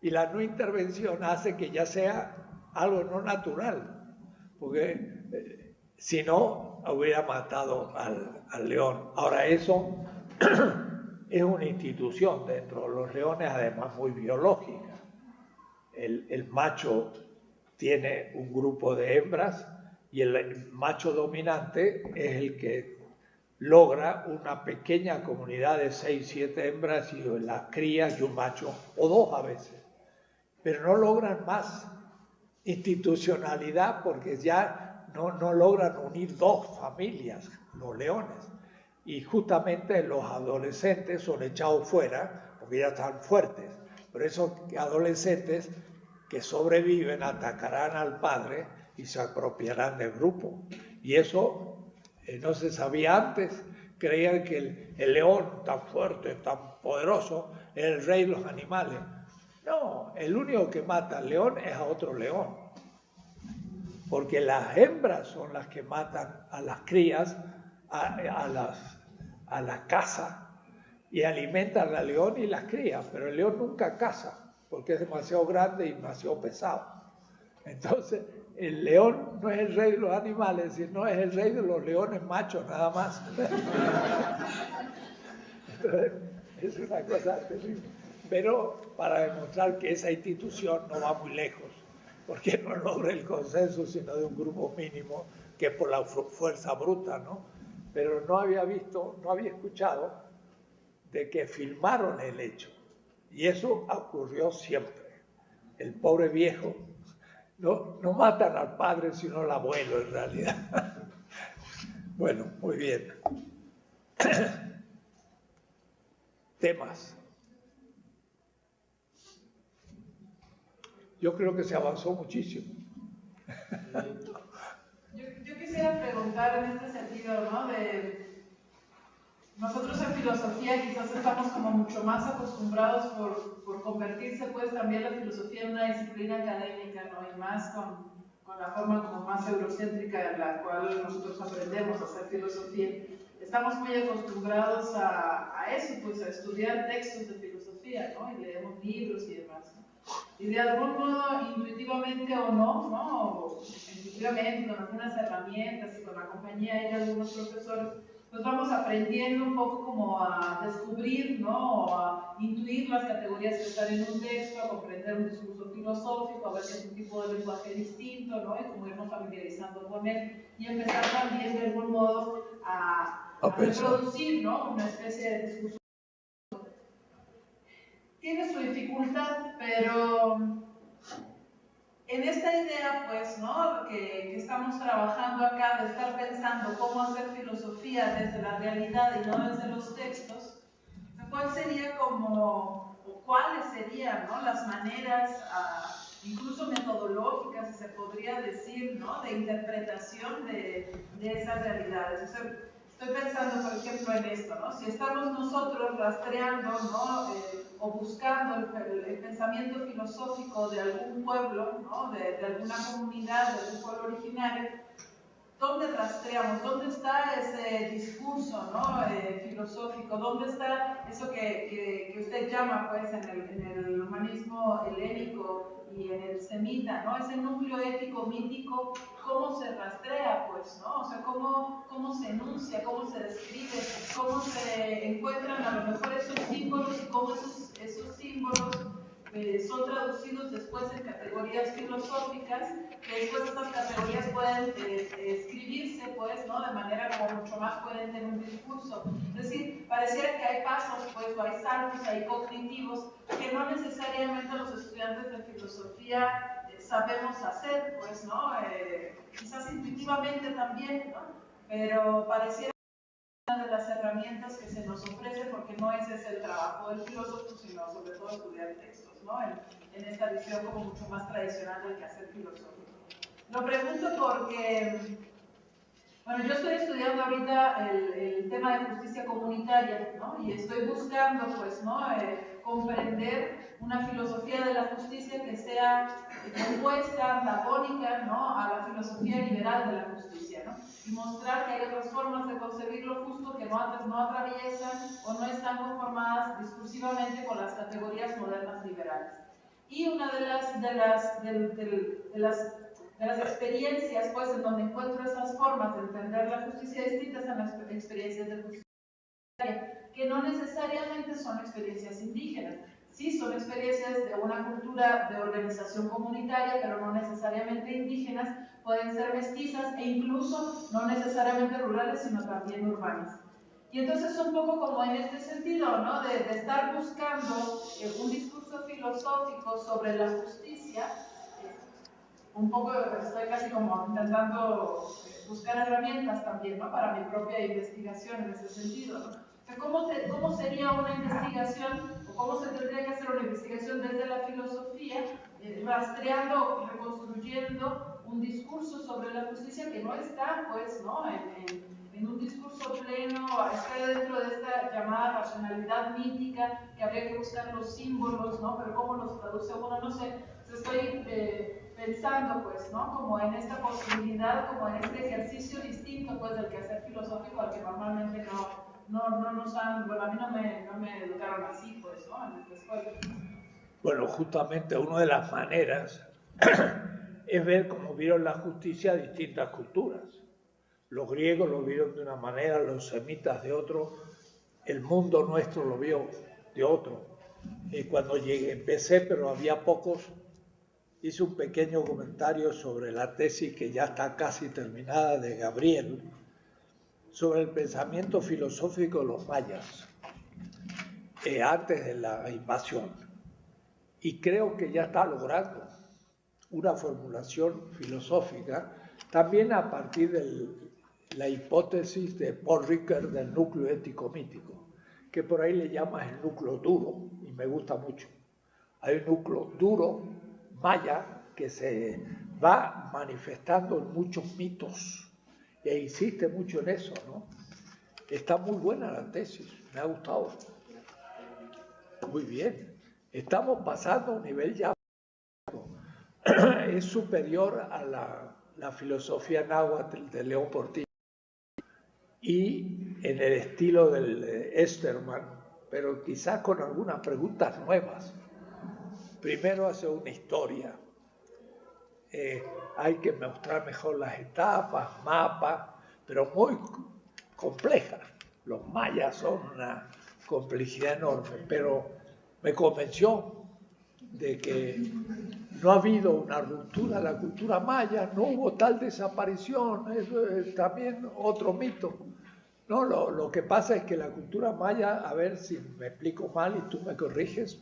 Y la no intervención hace que ya sea algo no natural, porque si no, hubiera matado al león. Ahora, eso es una institución dentro de los leones, además muy biológica. El macho tiene un grupo de hembras y el macho dominante es el que logra una pequeña comunidad de 6, 7 hembras y las crías y un macho, o 2 a veces. Pero no logran más institucionalidad porque ya no logran unir 2 familias, los leones. Y justamente los adolescentes son echados fuera porque ya están fuertes. Pero esos adolescentes que sobreviven atacarán al padre y se apropiarán del grupo. Y eso no se sabía antes. Creían que el león tan fuerte, tan poderoso, era el rey de los animales. No, el único que mata al león es a otro león. Porque las hembras son las que matan a las crías, a la caza, y alimentan al león y las crías, pero el león nunca caza, porque es demasiado grande y demasiado pesado. Entonces, el león no es el rey de los animales, sino es el rey de los leones machos, nada más. Entonces, es una cosa terrible. Pero para demostrar que esa institución no va muy lejos, porque no logra el consenso, sino de un grupo mínimo, que es por la fuerza bruta, ¿no? Pero no había escuchado de que filmaron el hecho. Y eso ocurrió siempre. El pobre viejo, no matan al padre, sino al abuelo, en realidad. Bueno, muy bien. Temas. Yo creo que se avanzó muchísimo.
Yo quisiera preguntar en este sentido, ¿no? Nosotros en filosofía quizás estamos como mucho más acostumbrados por convertirse pues también la filosofía en una disciplina académica, ¿no? Y más con la forma como más eurocéntrica en la cual nosotros aprendemos a hacer filosofía. Estamos muy acostumbrados a eso, pues a estudiar textos de filosofía, ¿no? Y leemos libros y demás, ¿no? Y de algún modo, intuitivamente o no, ¿no? Intuitivamente, con algunas herramientas y con la compañía de algunos profesores, pues vamos aprendiendo un poco como a descubrir, ¿no? O a intuir las categorías que están en un texto, a comprender un discurso filosófico, a ver si es un tipo de lenguaje distinto, ¿no? Y como irnos familiarizando con él y empezar también de algún modo a reproducir, ¿no? Una especie de discurso. Tiene su dificultad, pero en esta idea, pues, ¿no? Que estamos trabajando acá, de estar pensando cómo hacer filosofía desde la realidad y no desde los textos, ¿cuál sería como, o cuáles serían, ¿no? Las maneras, incluso metodológicas, si se podría decir, ¿no? De interpretación de esas realidades. O sea, estoy pensando, por ejemplo, en esto, ¿no? Si estamos nosotros rastreando, ¿no? O buscando el pensamiento filosófico de algún pueblo, ¿no? De alguna comunidad, de algún pueblo originario, ¿dónde rastreamos? ¿Dónde está ese discurso, ¿no? Filosófico? ¿Dónde está eso que usted llama, pues, en el humanismo helénico y en el semita, ¿no? Ese núcleo ético mítico, ¿cómo se rastrea, pues, ¿no? O sea, ¿cómo se enuncia, cómo se describe, cómo se encuentran a lo mejor esos símbolos y cómo esos símbolos son traducidos después en categorías filosóficas, que después estas categorías pueden escribirse, pues, ¿no? De manera como mucho más coherente en un discurso. Es decir, pareciera que hay pasos, pues, o hay saltos, hay cognitivos, que no necesariamente los estudiantes de filosofía sabemos hacer, pues, ¿no? Quizás intuitivamente también, ¿no? Pero pareciera una de las herramientas que se nos ofrece, porque no ese es el trabajo del filósofo, sino sobre todo estudiar textos, ¿no? En esta visión como mucho más tradicional del quehacer filosófico. Lo pregunto porque, bueno, yo estoy estudiando ahorita el tema de justicia comunitaria, ¿no? Y estoy buscando, pues, ¿no? Comprender una filosofía de la justicia que sea opuesta, antagónica, ¿no? A la filosofía liberal de la justicia, ¿no? Y mostrar que hay otras formas de concebir lo justo que no atraviesan o no están conformadas discursivamente con las categorías modernas liberales. Y una de las experiencias, pues, en donde encuentro esas formas de entender la justicia distintas son las experiencias de justicia comunitaria, que no necesariamente son experiencias indígenas. Sí, son experiencias de una cultura de organización comunitaria, pero no necesariamente indígenas, pueden ser mestizas e incluso no necesariamente rurales, sino también urbanas. Y entonces un poco como en este sentido, ¿no? De estar buscando un discurso filosófico sobre la justicia, un poco estoy casi como intentando buscar herramientas también, ¿no? Para mi propia investigación en ese sentido, ¿no? O sea, ¿cómo sería una investigación, o cómo se tendría que hacer una investigación desde la filosofía, rastreando, reconstruyendo un discurso sobre la justicia que no está, pues, ¿no? En en un discurso pleno, está dentro de esta llamada racionalidad mítica, que habría que buscar los símbolos, ¿no? Pero cómo los traduce uno, no sé. Estoy pensando, pues, ¿no? Como en esta posibilidad, como en este ejercicio distinto, pues, del quehacer filosófico al que normalmente no nos han, bueno, a mí no me educaron así, pues, ¿no? En esta escuela.
Bueno, justamente una de las maneras es ver cómo vieron la justicia distintas culturas. Los griegos lo vieron de una manera, los semitas de otro, el mundo nuestro lo vio de otro. Y cuando empecé, pero había pocos, hice un pequeño comentario sobre la tesis que ya está casi terminada de Gabriel, sobre el pensamiento filosófico de los mayas, antes de la invasión. Y creo que ya está logrando una formulación filosófica, también a partir de la hipótesis de Paul Ricoeur del núcleo ético-mítico, que por ahí le llaman el núcleo duro, y me gusta mucho. Hay un núcleo duro, maya, que se va manifestando en muchos mitos, e insiste mucho en eso, ¿no? Está muy buena la tesis, me ha gustado. Muy bien. Estamos pasando a un nivel ya es superior a la filosofía náhuatl de León Portillo y en el estilo del Esterman, pero quizás con algunas preguntas nuevas. Primero hace una historia, hay que mostrar mejor las etapas, mapas, pero muy complejas. Los mayas son una complejidad enorme, pero me convenció de que no ha habido una ruptura de la cultura maya, no hubo tal desaparición, eso es también otro mito. No, lo que pasa es que la cultura maya, a ver si me explico mal y tú me corriges,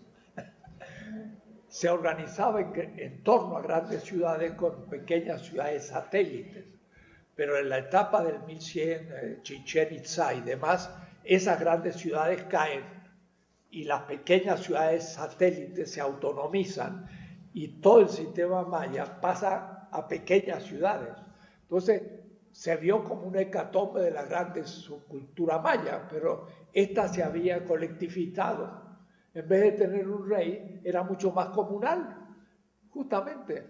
se organizaba en torno a grandes ciudades con pequeñas ciudades satélites, pero en la etapa del 1100, Chichén Itzá y demás, esas grandes ciudades caen y las pequeñas ciudades satélites se autonomizan y todo el sistema maya pasa a pequeñas ciudades. Entonces se vio como una hecatombe de la grande subcultura maya, pero esta se había colectivizado. En vez de tener un rey, era mucho más comunal, justamente,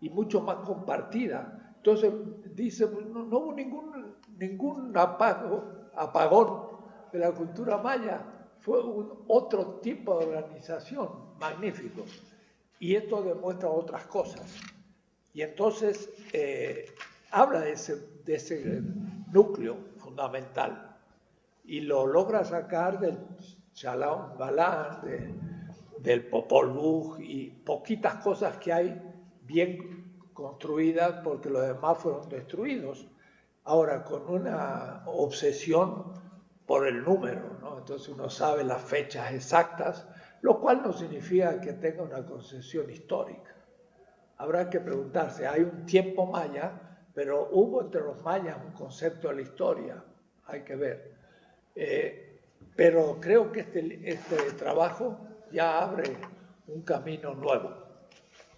y mucho más compartida. Entonces dice, no hubo ningún apagón de la cultura maya. Fue otro tipo de organización, magnífico. Y esto demuestra otras cosas. Y entonces habla de ese núcleo fundamental. Y lo logra sacar del Shalom Balán, del Popol Vuh y poquitas cosas que hay bien construidas porque los demás fueron destruidos. Ahora, con una obsesión por el número, ¿no? Entonces uno sabe las fechas exactas, lo cual no significa que tenga una concepción histórica. Habrá que preguntarse, hay un tiempo maya, pero hubo entre los mayas un concepto de la historia, hay que ver. Pero creo que este trabajo ya abre un camino nuevo,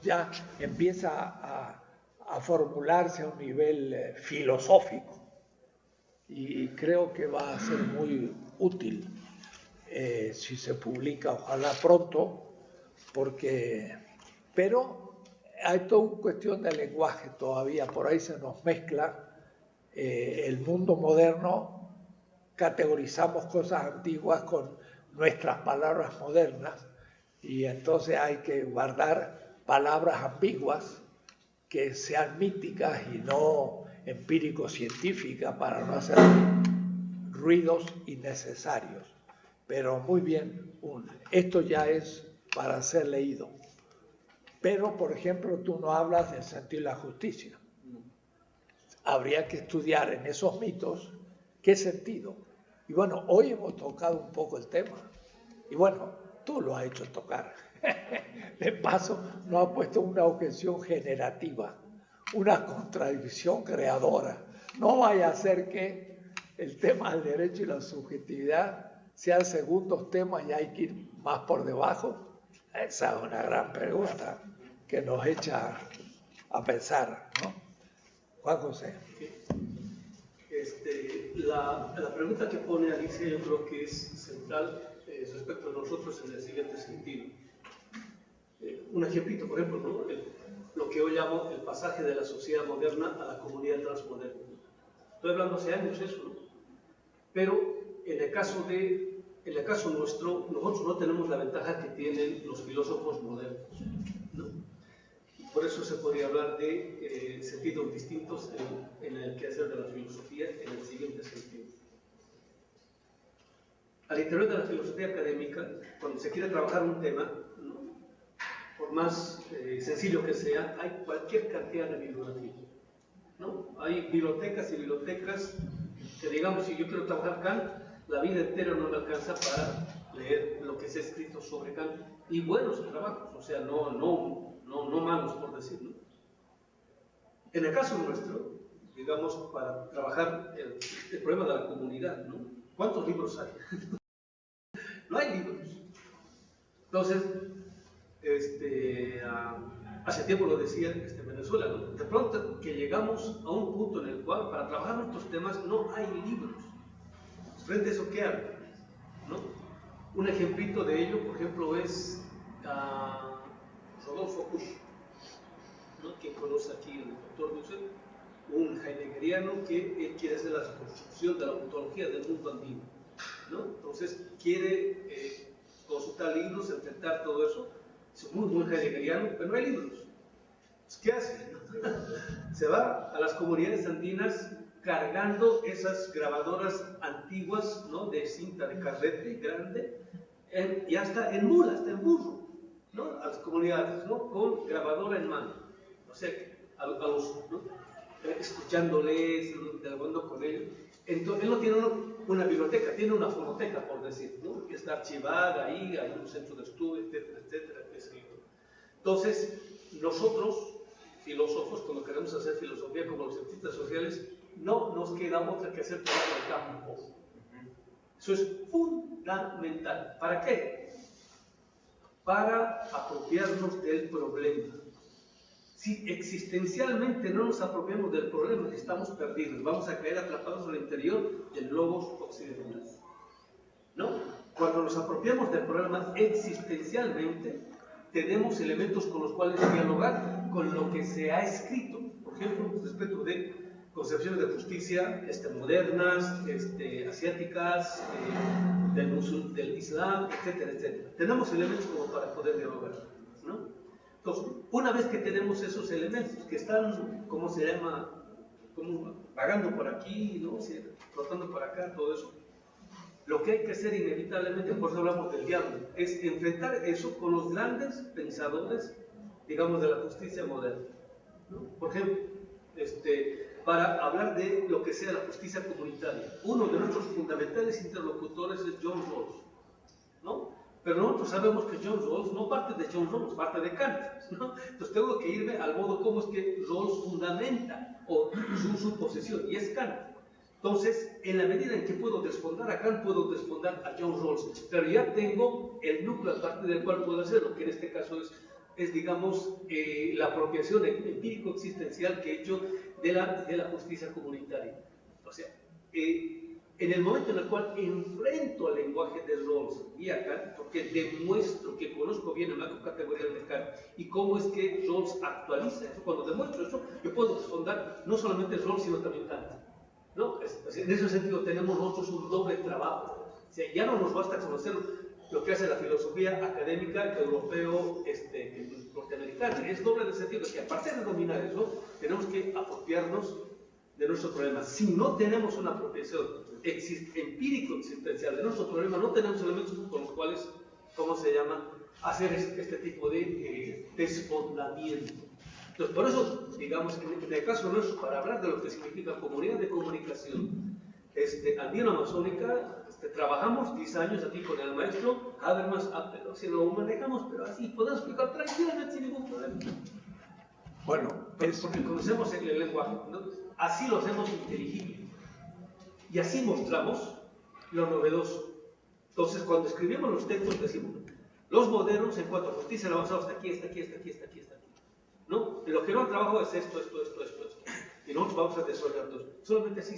ya empieza a formularse a un nivel filosófico. Y creo que va a ser muy útil si se publica, ojalá pronto, pero hay toda una cuestión de lenguaje todavía, por ahí se nos mezcla el mundo moderno, categorizamos cosas antiguas con nuestras palabras modernas y entonces hay que guardar palabras ambiguas que sean míticas y no empírico-científicas para no hacer ruidos innecesarios. Pero muy bien, esto ya es para ser leído. Pero, por ejemplo, tú no hablas del sentido de la justicia. Habría que estudiar en esos mitos qué sentido. Y bueno, hoy hemos tocado un poco el tema. Y bueno, tú lo has hecho tocar. De paso, nos ha puesto una objeción generativa, una contradicción creadora. No vaya a ser que el tema del derecho y la subjetividad sean segundos temas y hay que ir más por debajo. Esa es una gran pregunta que nos echa a pensar, ¿no? Juan José.
La pregunta que pone Alicia yo creo que es central respecto a nosotros en el siguiente sentido. Un ejemplito, por ejemplo, ¿no? Lo que yo llamo el pasaje de la sociedad moderna a la comunidad transmoderna. Estoy hablando hace años eso, ¿no? Pero en el caso nuestro, nosotros no tenemos la ventaja que tienen los filósofos modernos, ¿no? Por eso se podría hablar de sentidos distintos en el quehacer de la filosofía en el siguiente sentido. Al interior de la filosofía académica, cuando se quiere trabajar un tema, ¿no? Por más sencillo que sea, hay cualquier cantidad de bibliografía, ¿no? Hay bibliotecas y bibliotecas que, digamos, si yo quiero trabajar Kant, la vida entera no me alcanza para leer lo que se ha escrito sobre Kant, y buenos trabajos, o sea, no malos por decirlo. En el caso nuestro, digamos, para trabajar el problema de la comunidad, ¿no? ¿Cuántos libros hay? No hay libros. Entonces, hace tiempo lo decía en Venezuela, ¿no? De pronto que llegamos a un punto en el cual para trabajar nuestros temas no hay libros. Frente a eso, ¿qué hago? ¿No? Un ejemplito de ello, por ejemplo, es Rodolfo Kusch, ¿no? Quien conoce aquí el doctor Dussel, un heideggeriano que él quiere hacer la reconstrucción de la ontología del mundo andino, ¿no? Entonces quiere consultar libros, enfrentar todo eso. Es muy heideggeriano, pero no hay libros. Pues, ¿qué hace? Se va a las comunidades andinas cargando esas grabadoras antiguas, ¿no? De cinta de carrete grande, y hasta en mula, hasta en burro, ¿no? A las comunidades, ¿no? Con grabadora en mano, o sea, a los, ¿no? Escuchándoles, dialogando con ellos. Entonces, él no tiene una biblioteca, tiene una fonoteca, por decir, ¿no? Que está archivada ahí, hay un centro de estudio, etcétera, etcétera, etcétera. Entonces, nosotros, filósofos, cuando queremos hacer filosofía como los cientistas sociales, no nos queda otra que hacer trabajo de campo. Eso es fundamental. ¿Para qué? Para apropiarnos del problema. Si existencialmente no nos apropiamos del problema, estamos perdidos. Vamos a caer atrapados en el interior del logos occidental, ¿no? Cuando nos apropiamos del problema existencialmente, tenemos elementos con los cuales dialogar con lo que se ha escrito. Por ejemplo, respecto de concepciones de justicia modernas, asiáticas, del Islam, etcétera, etcétera. Tenemos elementos como para poder dialogar, ¿no? Entonces, una vez que tenemos esos elementos que están, ¿cómo se llama? Como vagando por aquí, ¿no? Flotando por acá, todo eso. Lo que hay que hacer inevitablemente, por eso hablamos del diálogo, es enfrentar eso con los grandes pensadores, digamos, de la justicia moderna, ¿no? Por ejemplo, para hablar de lo que sea la justicia comunitaria, uno de nuestros fundamentales interlocutores es John Rawls, ¿no? Pero nosotros sabemos que John Rawls no parte de John Rawls, parte de Kant, ¿no? Entonces tengo que irme al modo como es que Rawls fundamenta o su posición, y es Kant. Entonces, en la medida en que puedo desfondar a Kant, puedo desfondar a John Rawls, pero ya tengo el núcleo a partir del cual puedo hacerlo, que en este caso es digamos, la apropiación empírico-existencial que he hecho de la justicia comunitaria. O sea, en el momento en el cual enfrento al lenguaje de Rawls y a Kant, porque demuestro que conozco bien el marco categorial de Kant y cómo es que Rawls actualiza eso, cuando demuestro eso, yo puedo desfondar no solamente Rawls, sino también Kant, ¿no? En ese sentido tenemos nosotros un doble trabajo. O sea, ya no nos basta conocer lo que hace la filosofía académica europeo, norteamericana. Es doble de sentido, que aparte de dominar eso, tenemos que apropiarnos de nuestro problema. Si no tenemos una apropiación empírico-existencial de nuestro problema, no tenemos elementos con los cuales, ¿cómo se llama?, hacer este tipo de desfondamiento. Entonces, por eso, digamos, en el caso nuestro, para hablar de lo que significa comunidad de comunicación andino-amazónica, trabajamos 10 años aquí con el maestro Habermas, pero si lo manejamos, pero así podemos explicar tranquilamente sin ningún problema.
Bueno,
porque conocemos el lenguaje, ¿no? Así lo hacemos inteligible y así mostramos lo novedoso. Entonces, cuando escribimos los textos, decimos los modernos en cuanto a justicia han avanzado hasta aquí, hasta aquí, hasta aquí, hasta aquí, hasta aquí, ¿no? Y lo que no han trabajado es esto, y nosotros vamos a desarrollar todo. Solamente así,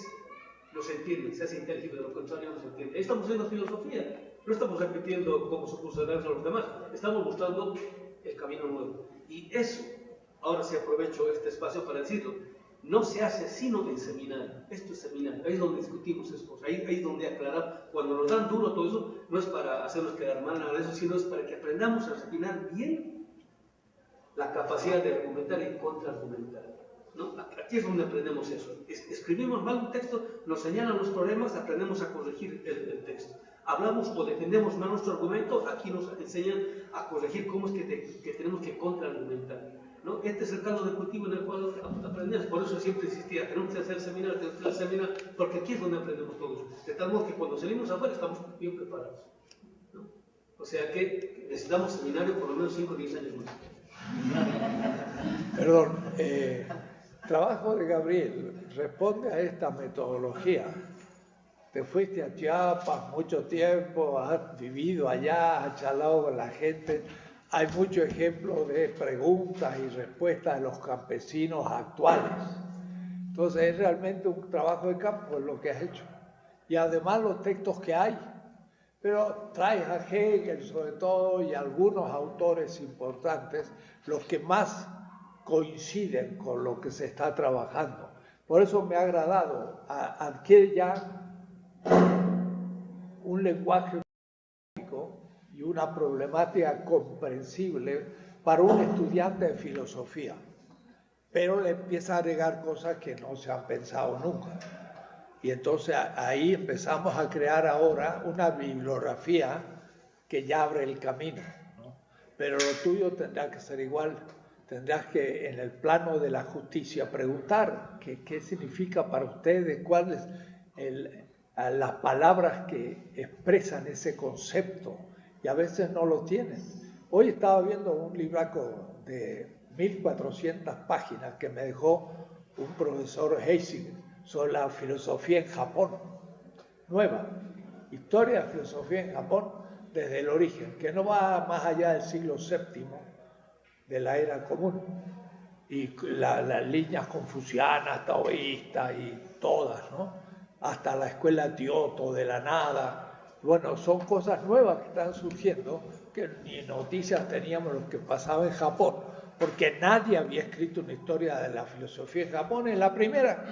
no se entiende, se hace inteligible, de lo contrario no se entiende. Ahí estamos haciendo filosofía, no estamos repitiendo cómo se puso a los demás, estamos mostrando el camino nuevo. Y eso, ahora sí aprovecho este espacio para decirlo, no se hace sino en seminario. Esto es seminario, ahí es donde discutimos esas cosas, ahí es donde aclaramos. Cuando nos dan duro todo eso, no es para hacernos quedar mal, nada de eso, sino es para que aprendamos a refinar bien la capacidad de argumentar y contraargumentar. ¿No? Aquí es donde aprendemos eso. Escribimos mal un texto, nos señalan los problemas, aprendemos a corregir el texto. Hablamos o defendemos mal nuestro argumento, aquí nos enseñan a corregir cómo es que tenemos que contraargumentar, ¿no? Este es el caldo de cultivo en el cual aprendemos. Por eso siempre insistía, tenemos que hacer seminario, porque aquí es donde aprendemos todo eso. De tal modo que cuando salimos afuera estamos bien preparados, ¿no? O sea que necesitamos seminario por lo menos 5 o 10 años más.
Perdón, trabajo de Gabriel responde a esta metodología. Te fuiste a Chiapas mucho tiempo, has vivido allá, has charlado con la gente. Hay muchos ejemplos de preguntas y respuestas de los campesinos actuales. Entonces es realmente un trabajo de campo lo que has hecho. Y además los textos que hay. Pero traes a Hegel sobre todo y algunos autores importantes, los que más coinciden con lo que se está trabajando. Por eso me ha agradado, adquiere ya un lenguaje y una problemática comprensible para un estudiante de filosofía, pero le empieza a agregar cosas que no se han pensado nunca. Y entonces ahí empezamos a crear ahora una bibliografía que ya abre el camino, ¿no? Pero lo tuyo tendrá que ser igual. Tendrás que, en el plano de la justicia, preguntar qué significa para ustedes, cuáles las palabras que expresan ese concepto, y a veces no lo tienen. Hoy estaba viendo un libraco de 1400 páginas que me dejó un profesor Heising sobre la filosofía en Japón, nueva, historia de la filosofía en Japón desde el origen, que no va más allá del siglo VII, de la era común, y las líneas confucianas, taoístas y todas, ¿no? Hasta la escuela Kyoto de la nada. Bueno, son cosas nuevas que están surgiendo, que ni noticias teníamos lo que pasaba en Japón, porque nadie había escrito una historia de la filosofía en Japón, es la primera.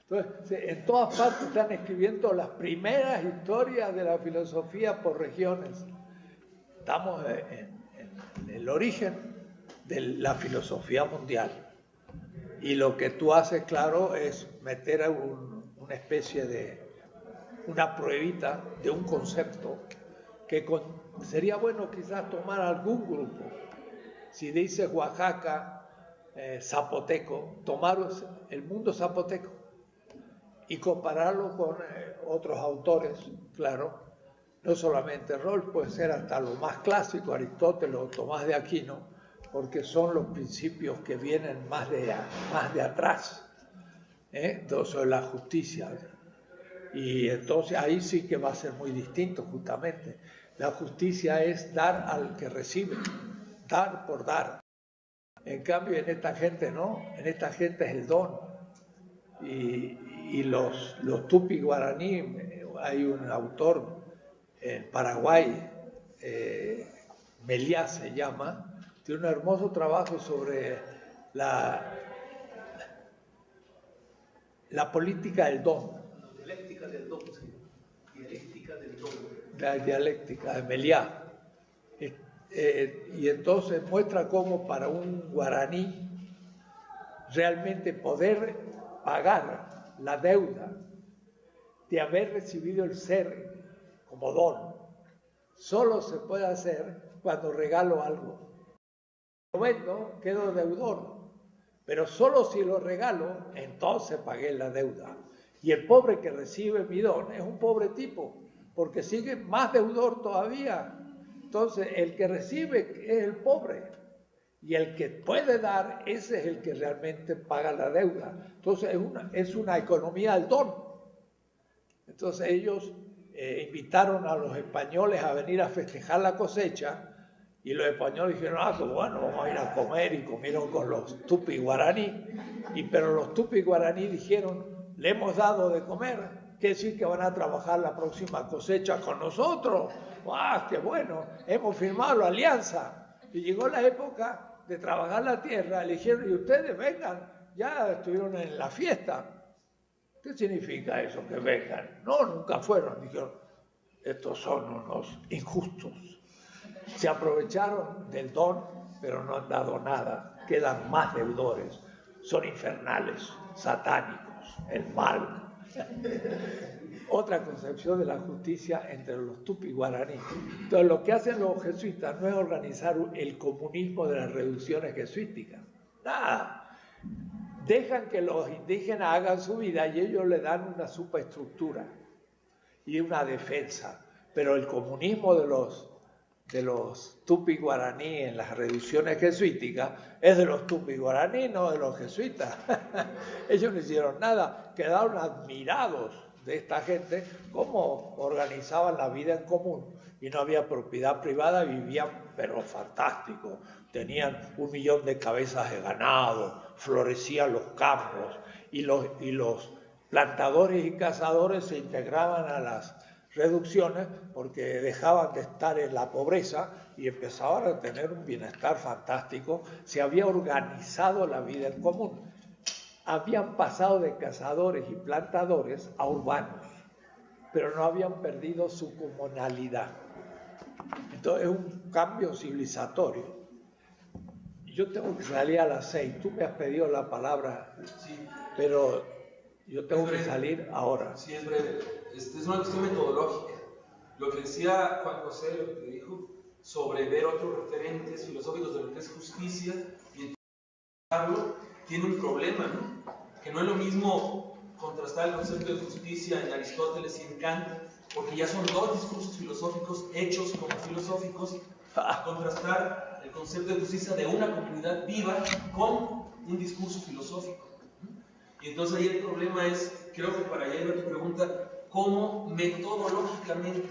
Entonces, en todas partes están escribiendo las primeras historias de la filosofía por regiones. Estamos en el origen de la filosofía mundial. Y lo que tú haces, claro, es meter una especie de una pruebita de un concepto que sería bueno quizás tomar algún grupo. Si dice Oaxaca, zapoteco, tomar el mundo zapoteco y compararlo con otros autores, claro. No solamente Roll, puede ser hasta lo más clásico, Aristóteles o Tomás de Aquino, porque son los principios que vienen más de atrás, sobre la justicia. Y entonces ahí sí que va a ser muy distinto justamente. La justicia es dar al que recibe, dar por dar. En cambio en esta gente no, en esta gente es el don. Y los tupi guaraní, hay un autor en Paraguay, Meliá se llama, tiene un hermoso trabajo sobre la política del don.
La dialéctica del don, sí. Dialéctica del don.
La dialéctica de Meliá. Y entonces muestra cómo para un guaraní realmente poder pagar la deuda de haber recibido el ser como don, solo se puede hacer cuando regalo algo. Lo vendo, quedo deudor, pero solo si lo regalo, entonces pagué la deuda. Y el pobre que recibe mi don es un pobre tipo, porque sigue más deudor todavía. Entonces el que recibe es el pobre, y el que puede dar, ese es el que realmente paga la deuda. Entonces es una economía del don. Entonces ellos invitaron a los españoles a venir a festejar la cosecha, y los españoles dijeron, pues bueno, vamos a ir a comer, y comieron con los tupi guaraní, pero los tupi guaraní dijeron, le hemos dado de comer, quiere decir que van a trabajar la próxima cosecha con nosotros. ¡Ah, qué bueno! Hemos firmado la alianza. Y llegó la época de trabajar la tierra, le dijeron, y ustedes vengan, ya estuvieron en la fiesta. ¿Qué significa eso, que vengan? No, nunca fueron. Dijeron, estos son unos injustos. Se aprovecharon del don, pero no han dado nada. Quedan más deudores. Son infernales, satánicos, el mal. Otra concepción de la justicia entre los tupi-guaraní. Entonces, lo que hacen los jesuitas no es organizar el comunismo de las reducciones jesuíticas. Nada. Dejan que los indígenas hagan su vida y ellos le dan una superestructura y una defensa. Pero el comunismo de los tupi-guaraní en las reducciones jesuíticas es de los tupi-guaraní, no de los jesuitas. Ellos no hicieron nada, quedaron admirados de esta gente, cómo organizaban la vida en común y no había propiedad privada, vivían pero fantástico, tenían 1 millón de cabezas de ganado, florecían los campos y los plantadores y cazadores se integraban a las reducciones porque dejaban de estar en la pobreza y empezaban a tener un bienestar fantástico. Se había organizado la vida en común. Habían pasado de cazadores y plantadores a urbanos, pero no habían perdido su comunalidad. Entonces es un cambio civilizatorio. Yo tengo que salir a las 6. Tú me has pedido la palabra,
Sí.
pero yo tengo que salir ahora.
Sí, es breve. Es una cuestión metodológica. Lo que decía Juan José, lo que dijo sobre ver otros referentes filosóficos de lo que es justicia y entenderlo, tiene un problema, ¿no? Que no es lo mismo contrastar el concepto de justicia en Aristóteles y en Kant, porque ya son 2 discursos filosóficos hechos como filosóficos, a contrastar el concepto de justicia de una comunidad viva con un discurso filosófico. Y entonces ahí el problema es, creo que para allá iba tu pregunta, cómo metodológicamente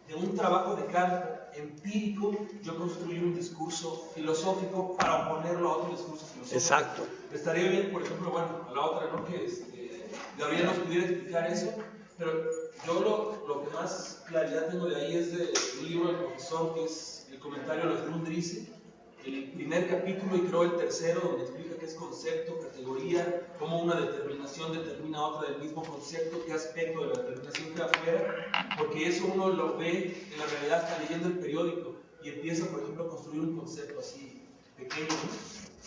de un trabajo de campo empírico yo construyo un discurso filosófico para oponerlo a otro discurso filosófico.
Exacto.
Estaría bien, por ejemplo, bueno, a la otra, ¿no? Que Gabriel nos pudiera explicar eso, pero yo lo que más claridad tengo de ahí es de un libro del profesor que es el comentario de los Grundrisse, el primer capítulo y creo el tercero, donde explica qué es concepto, categoría, cómo una determinación determina otra del mismo concepto, qué aspecto de la determinación queda fuera, porque eso uno lo ve en la realidad hasta leyendo el periódico y empieza, por ejemplo, a construir un concepto así pequeño.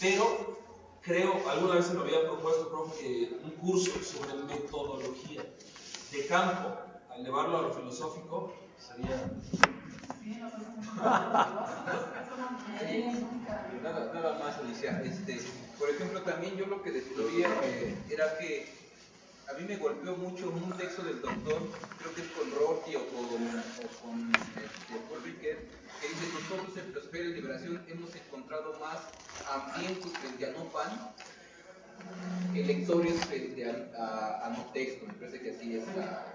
Pero creo, alguna vez se lo había propuesto, profe, un curso sobre metodología de campo, al llevarlo a lo filosófico, sería...
Nada más, Alicia. Por ejemplo, también yo lo que descubría era que a mí me golpeó mucho un texto del doctor, creo que es con Rorty o con Paul Ricoeur, que dice: nosotros en Prosperidad y Liberación hemos encontrado más ambientes frente a no pan que lectores frente a no texto. Me parece que así es la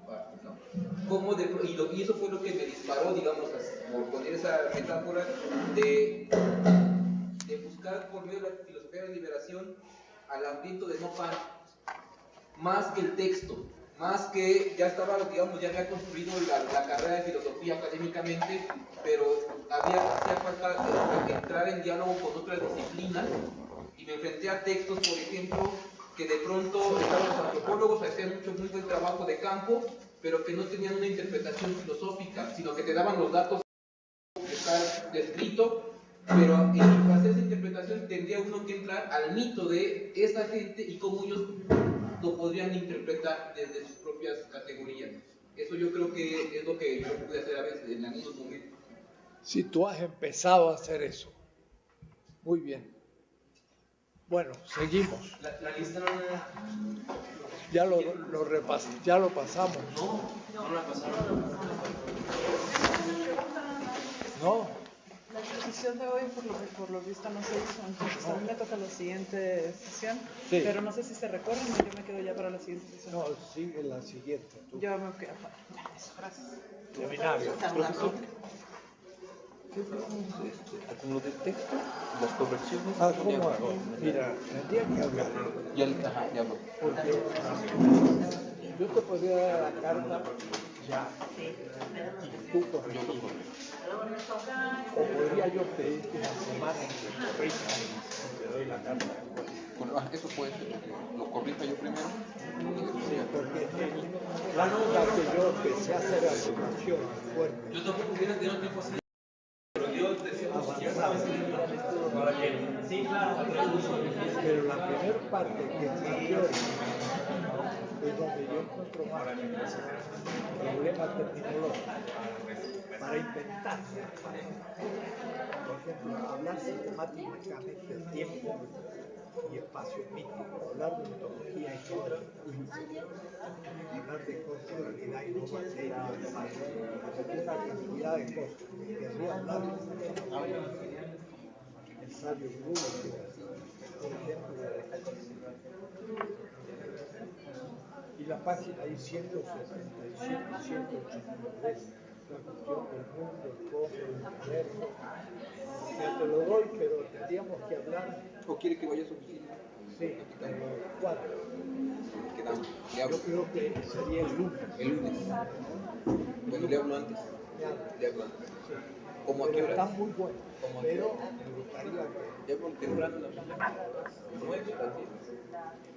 parte, ¿no? Y eso fue lo que me disparó, digamos, por poner esa metáfora de buscar por medio de la filosofía de liberación al ambiente de no pan, más que el texto, más que ya estaba, digamos, ya había construido la carrera de filosofía académicamente, pero hacía falta entrar en diálogo con otras disciplinas, y me enfrenté a textos, por ejemplo, que de pronto los antropólogos hacían muy buen trabajo de campo, pero que no tenían una interpretación filosófica, sino que te daban los datos que está descrito, pero para hacer esa interpretación tendría uno que entrar al mito de esa gente y cómo ellos lo podrían interpretar desde sus propias categorías. Eso yo creo que es lo que yo pude hacer a veces en algunos momentos.
Si tú has empezado a hacer eso, muy bien. Bueno, seguimos.
La lista no
Ya lo pasamos.
no la pasaron.
No,
La exposición de hoy, por lo visto, no se hizo, entonces a mí me toca la siguiente sesión,
Sí.
pero no sé si se recorren o yo me quedo ya para la siguiente sesión.
no, sigue la siguiente. Tú.
Yo me quedo para. Ya, eso, gracias.
Seminario.
con lo del texto, las correcciones.
¿Cómo hago? Mira, tendría que hablar.
Ya hablo.
Porque yo te podría dar la carta ya y tú corregir. O podría yo pedirte una semana en que corrija y te doy la carta.
Eso puede ser, porque lo corrija yo primero.
Sí, porque la nota que yo empecé a hacer afirmación fuerte.
Yo tampoco hubiera tenido tiempo así. Pero yo decía,
Sí, claro. Pero la primera parte que es mayor es donde yo encuentro más problemas terminológicos para intentar, por ejemplo, hablar sistemáticamente del tiempo y espacio mítico, hablar de ontología y género, hablar de culturalidad y no materia, una cantidad de cosas que querría hablar. El sabio Google, por ejemplo, y la página ahí 177, 183, la cuestión del mundo, el cosmos, el universo. Ya te lo doy, pero tendríamos que hablar.
¿O quiere que vaya a su oficina?
Sí, ¿cuándo?
Quedamos. Le hablo.
Yo creo que sería el lunes.
El lunes. Bueno, le hablo antes. Le hablo antes.
Sí.
¿Cómo a qué
Pero
hora?
está muy bueno.
¿Cómo a qué
Pero
hora?
me gustaría que.
Ya por temprano en la mañana. 9 a las 10.